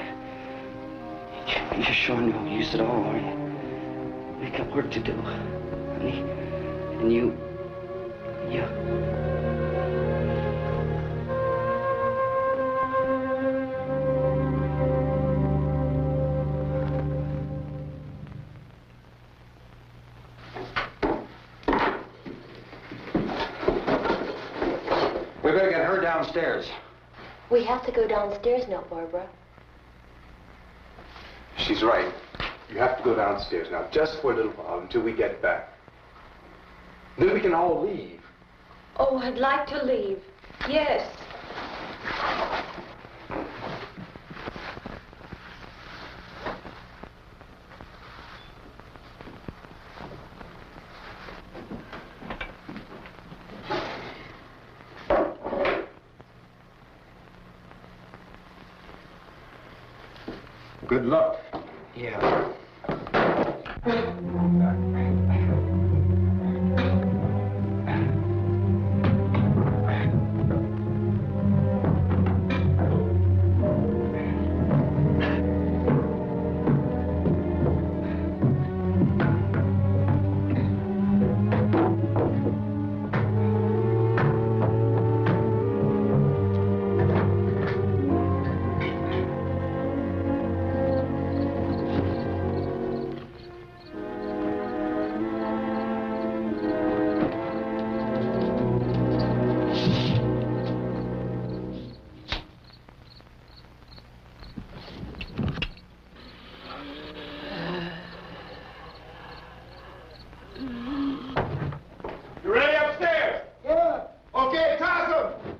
you're sure no use at all, aren't you? We've got work to do, honey. And you... We better get her downstairs. We have to go downstairs now, Barbara. She's right. You have to go downstairs now, just for a little while, until we get back. Then we can all leave. Oh, I'd like to leave. Yes. Good luck. Yeah. You ready upstairs? Yeah. Okay, toss them.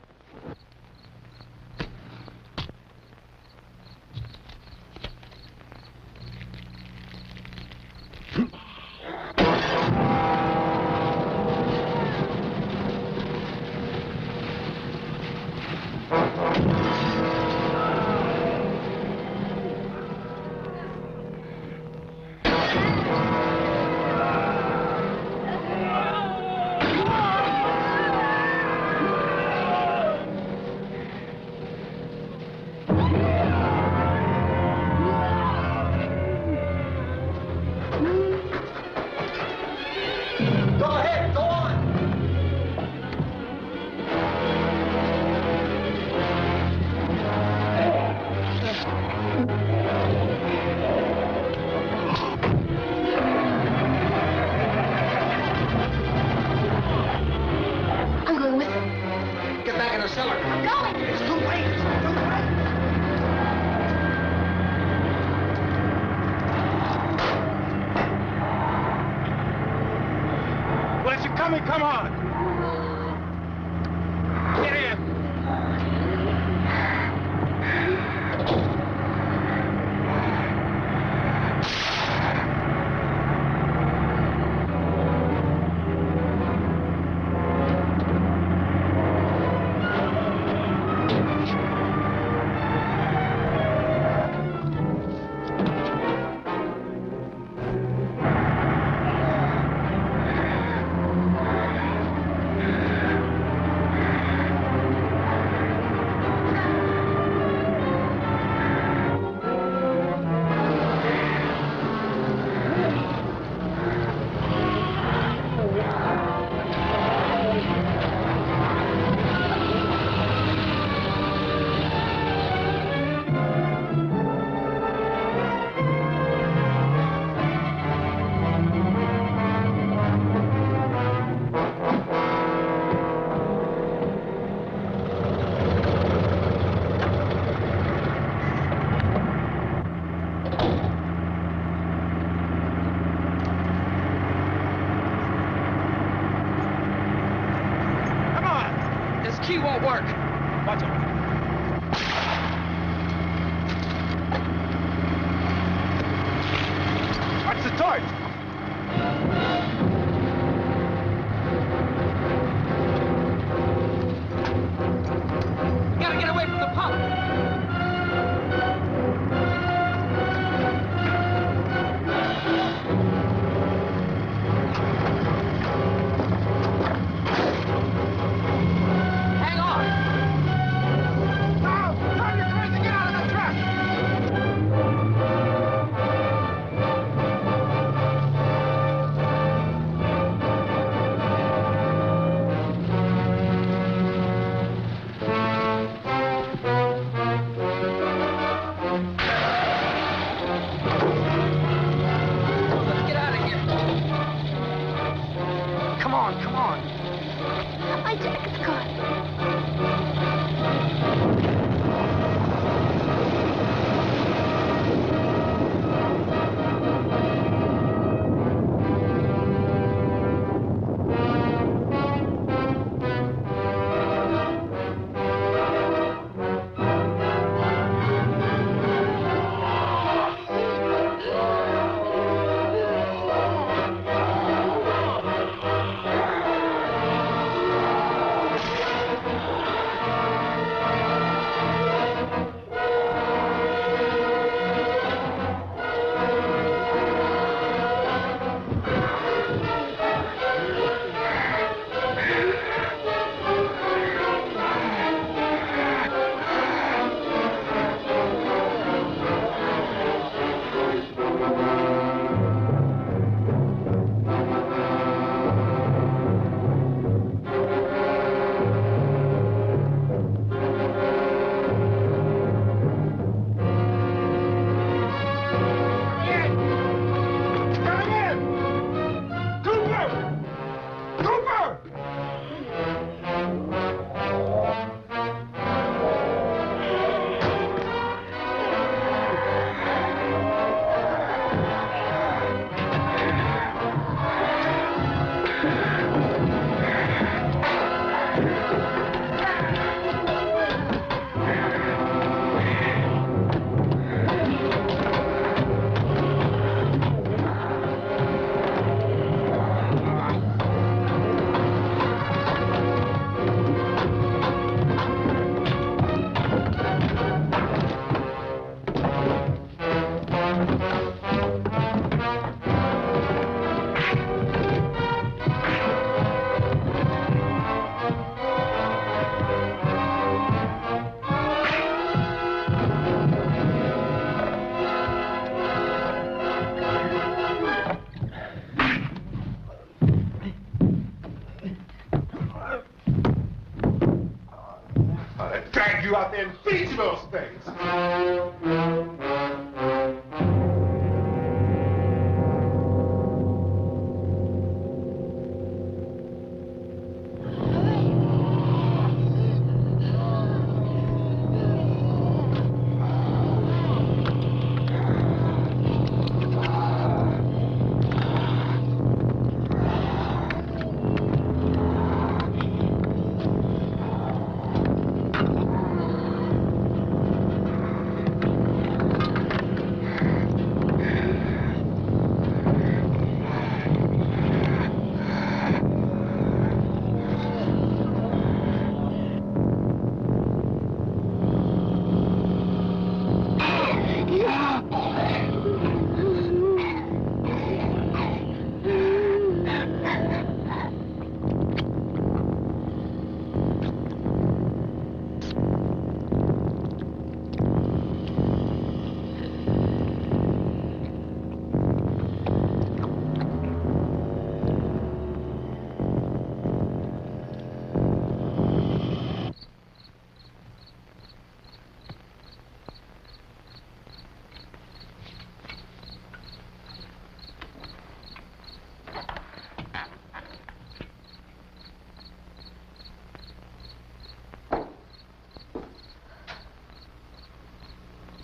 Come on! Get in! won't work. Watch it. Watch the torch. We gotta get away from the pump. You out there and feed you those things.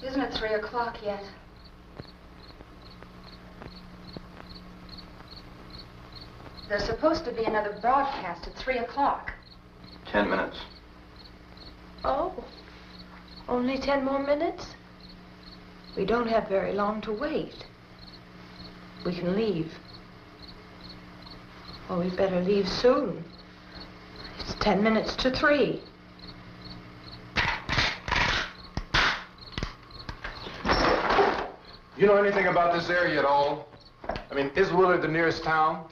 Isn't it 3 o'clock yet? There's supposed to be another broadcast at 3 o'clock. 10 minutes. Oh, only 10 more minutes? We don't have very long to wait. We can leave. Well, we'd better leave soon. It's 10 minutes to 3. You know anything about this area at all? I mean, is Willard the nearest town?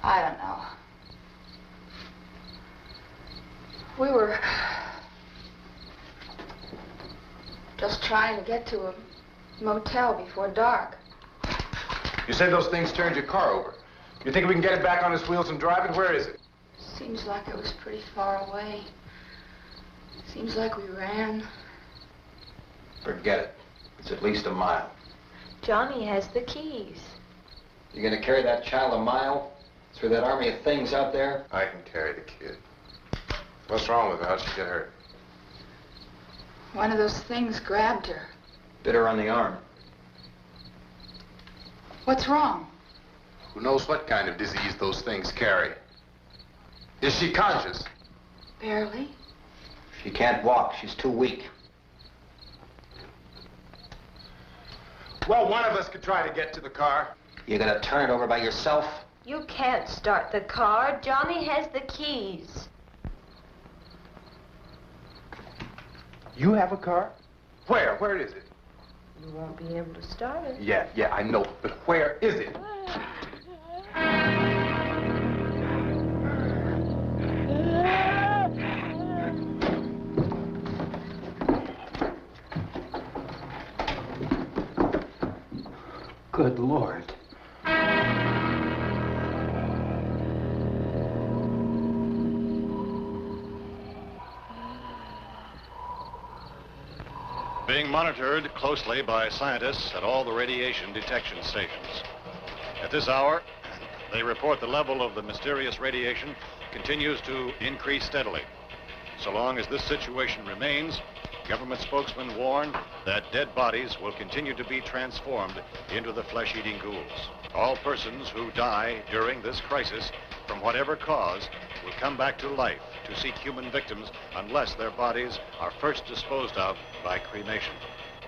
I don't know. We were just trying to get to a motel before dark. You said those things turned your car over. You think we can get it back on its wheels and drive it? Where is it? Seems like it was pretty far away. Seems like we ran. Forget it. It's at least a mile. Johnny has the keys. You gonna carry that child a mile through that army of things out there? I can carry the kid. What's wrong with her? How'd she get hurt? One of those things grabbed her. Bit her on the arm. What's wrong? Who knows what kind of disease those things carry? Is she conscious? Barely. She can't walk. She's too weak. Well, one of us could try to get to the car. You gonna turn it over by yourself? You can't start the car. Johnny has the keys. You have a car? Where? Where is it? You won't be able to start it. Yeah, I know, but where is it? Good Lord. Being monitored closely by scientists at all the radiation detection stations. At this hour, they report the level of the mysterious radiation continues to increase steadily. So long as this situation remains, government spokesmen warn that dead bodies will continue to be transformed into the flesh-eating ghouls. All persons who die during this crisis, from whatever cause, will come back to life to seek human victims unless their bodies are first disposed of by cremation.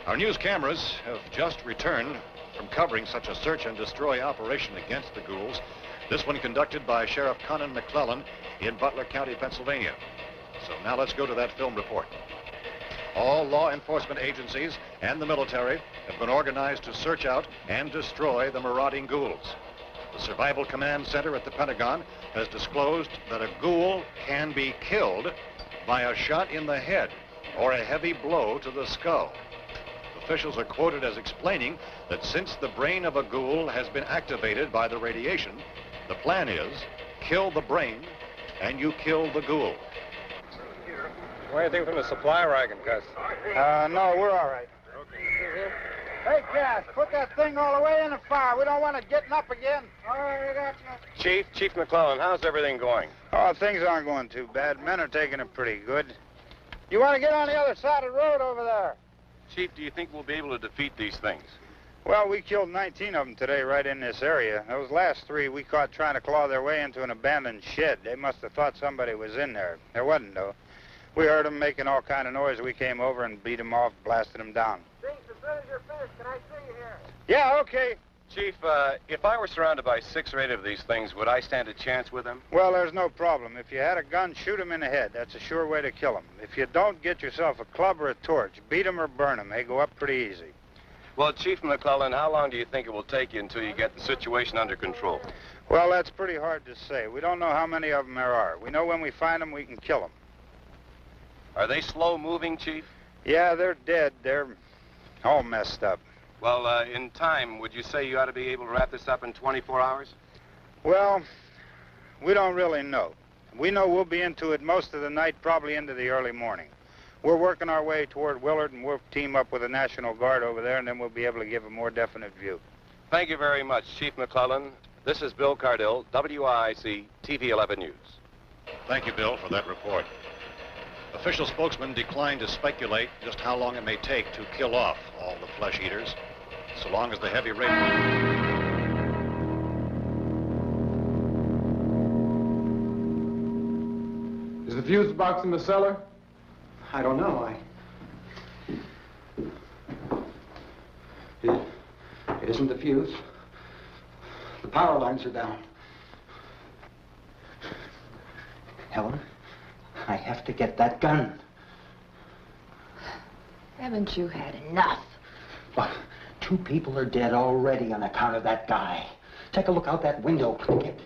Our news cameras have just returned from covering such a search and destroy operation against the ghouls, this one conducted by Sheriff Conan McClellan in Butler County, Pennsylvania. So now let's go to that film report. All law enforcement agencies and the military have been organized to search out and destroy the marauding ghouls. The Survival Command Center at the Pentagon has disclosed that a ghoul can be killed by a shot in the head or a heavy blow to the skull. Officials are quoted as explaining that since the brain of a ghoul has been activated by the radiation, the plan is kill the brain and you kill the ghoul. What do you think from the supply wagon, Gus? No, we're all right. Hey, Cass, put that thing all the way in the fire. We don't want it getting up again. All right, I got you. Chief McClellan, how's everything going? Oh, things aren't going too bad. Men are taking it pretty good. You want to get on the other side of the road over there? Chief, do you think we'll be able to defeat these things? Well, we killed 19 of them today right in this area. Those last 3 we caught trying to claw their way into an abandoned shed. They must have thought somebody was in there. There wasn't, though. We heard them making all kind of noise. We came over and beat them off, blasted them down. Jinx, as soon as you're finished, can I see you here? Yeah, okay. Chief, if I were surrounded by 6 or 8 of these things, would I stand a chance with them? Well, there's no problem. If you had a gun, shoot them in the head. That's a sure way to kill them. If you don't, get yourself a club or a torch. Beat them or burn them. They go up pretty easy. Well, Chief McClellan, how long do you think it will take you until you get the situation under control? Well, that's pretty hard to say. We don't know how many of them there are. We know when we find them, we can kill them. Are they slow-moving, Chief? Yeah, they're dead. They're all messed up. Well, in time, would you say you ought to be able to wrap this up in 24 hours? Well, we don't really know. We know we'll be into it most of the night, probably into the early morning. We're working our way toward Willard, and we'll team up with the National Guard over there, and then we'll be able to give a more definite view. Thank you very much, Chief McClellan. This is Bill Cardill, WIC TV 11 News. Thank you, Bill, for that report. Official spokesman declined to speculate just how long it may take to kill off all the flesh eaters, so long as the heavy rain... Is the fuse box in the cellar? I don't know. It isn't the fuse. The power lines are down. Helen, I have to get that gun. Haven't you had enough? But 2 people are dead already on account of that guy. Take a look out that window, Cricket.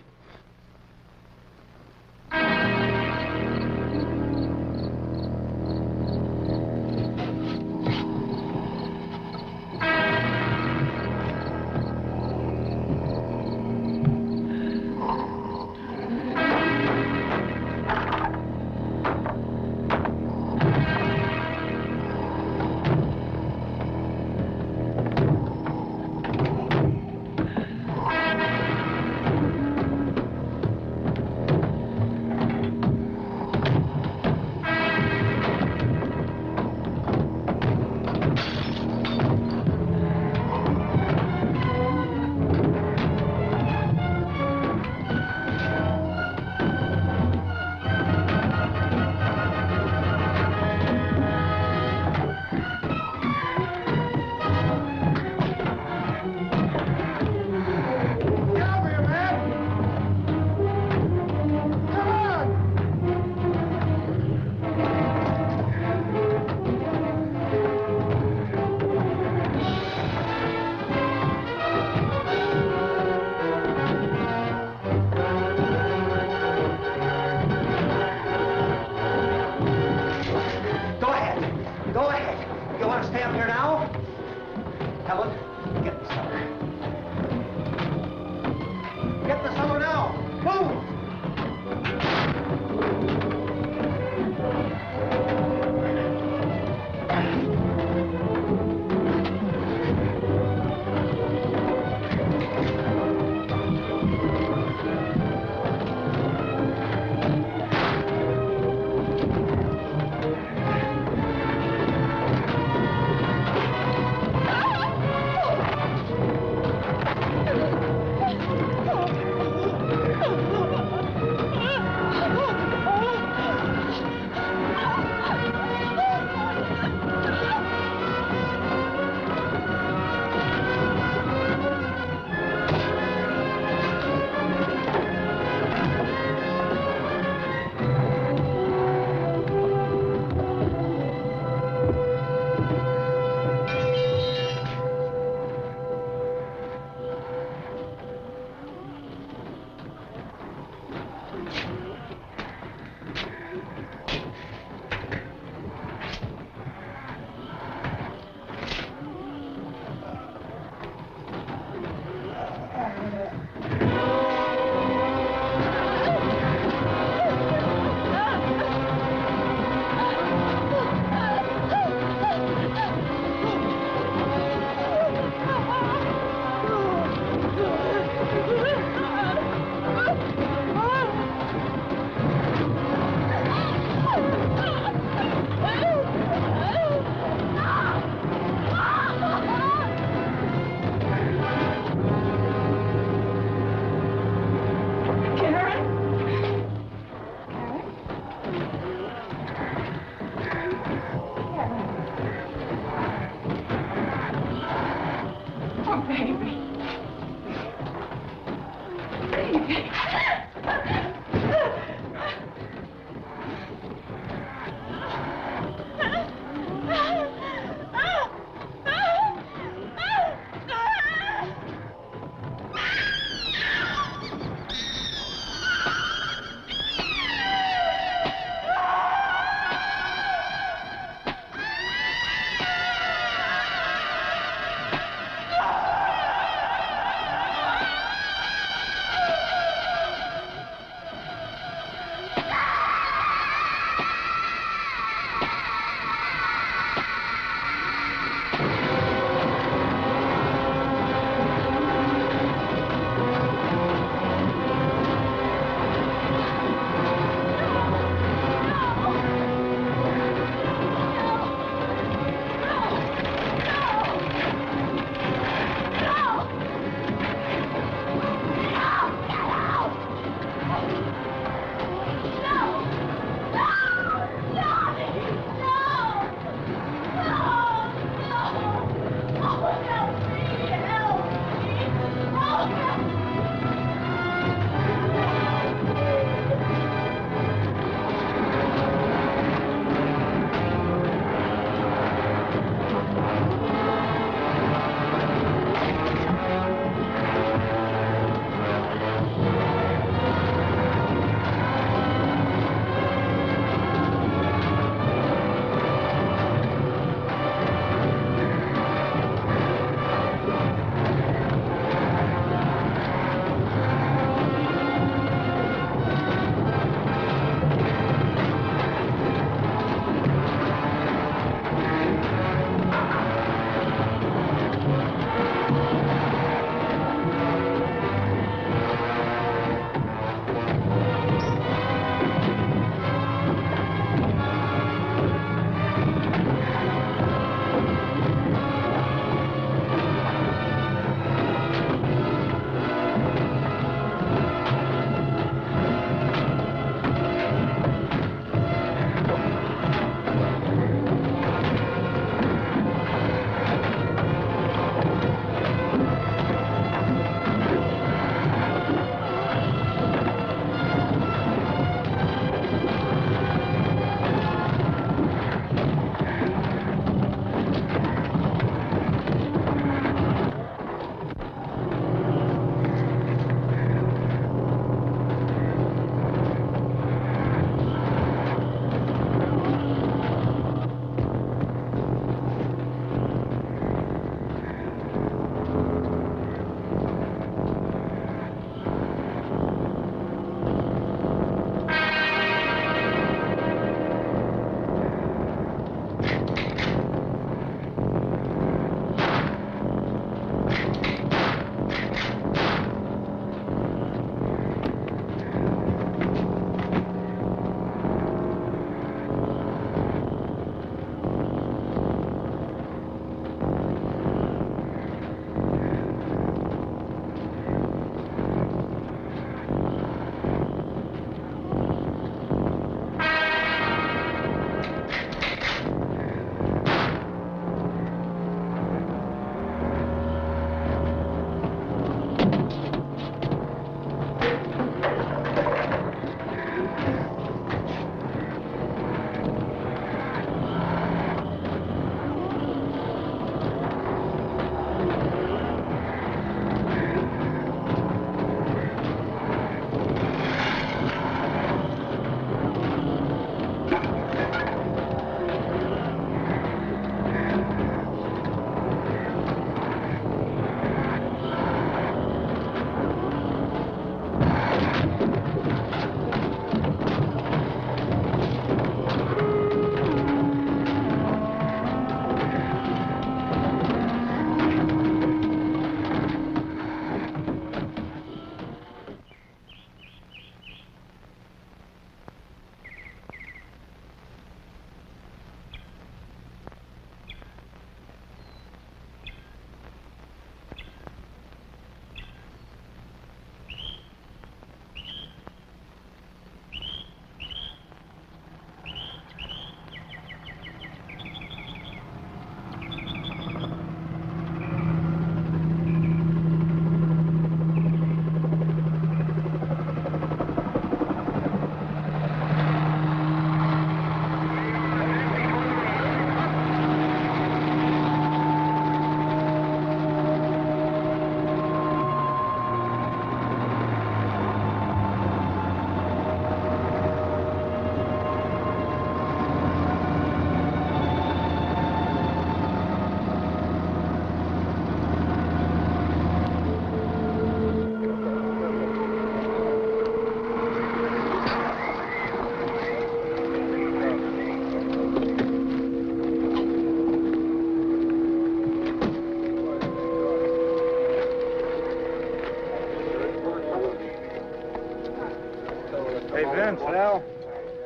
Morning, Sal.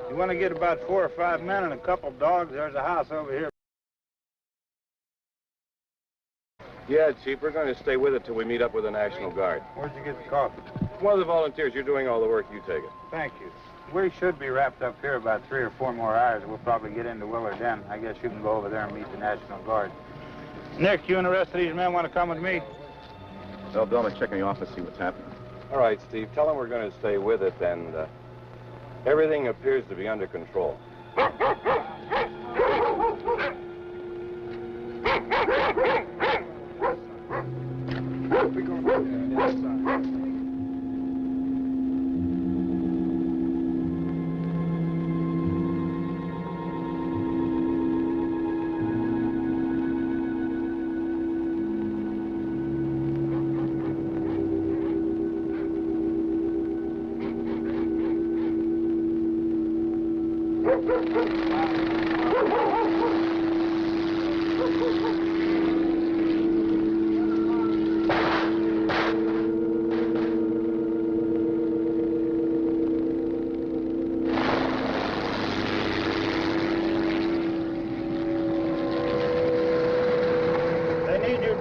You want to get about 4 or 5 men and a couple dogs? There's a house over here. Yeah, Chief, we're going to stay with it till we meet up with the National Guard. Where'd you get the coffee? One of the volunteers. You're doing all the work. You take it. Thank you. We should be wrapped up here about 3 or 4 more hours. We'll probably get into Willard then. I guess you can go over there and meet the National Guard. Nick, you and the rest of these men want to come with me? Well, Bill, let's check in the office, see what's happening. All right, Steve. Tell them we're going to stay with it, and everything appears to be under control.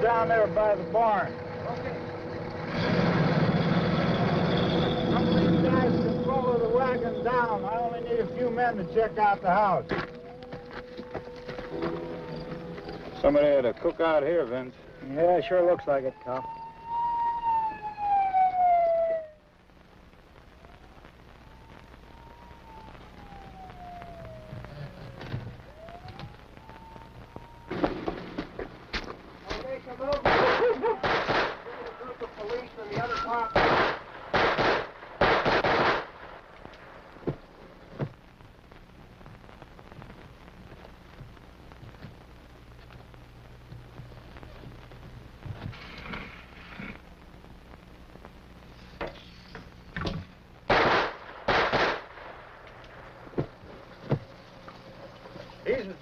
Down there by the barn. Okay. Some of these guys can follow the wagon down. I only need a few men to check out the house. Somebody had a cookout here, Vince. Yeah, sure looks like it, Cal.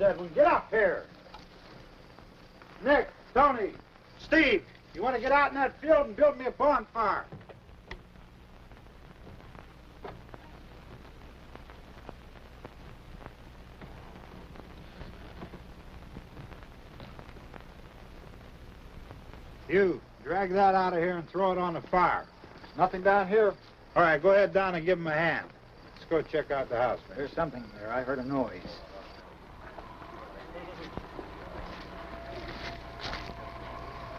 Edwin, get up here. Nick, Tony, Steve, you want to get out in that field and build me a bonfire? You, drag that out of here and throw it on the fire. Nothing down here. All right, go ahead down and give him a hand. Let's go check out the house. There's something there. I heard a noise.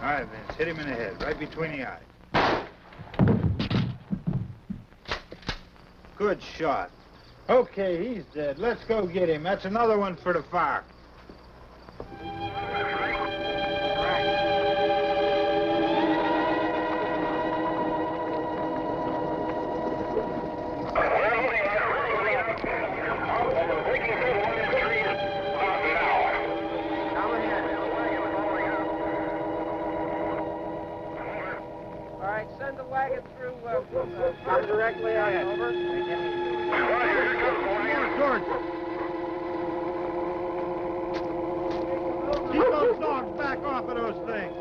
All right, Vince, hit him in the head, right between the eyes. Good shot. Okay, he's dead. Let's go get him. That's another one for the fire. Come directly ahead. Over. Keep those dogs back off of those things.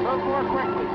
Go more quickly.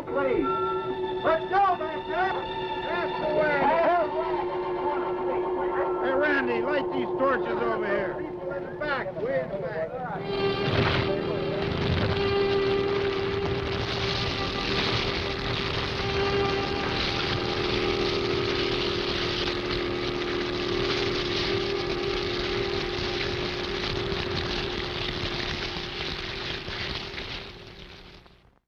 Please. Let's go back there. That's the way. Hey, Randy, light these torches over here. People in the back, way in the back.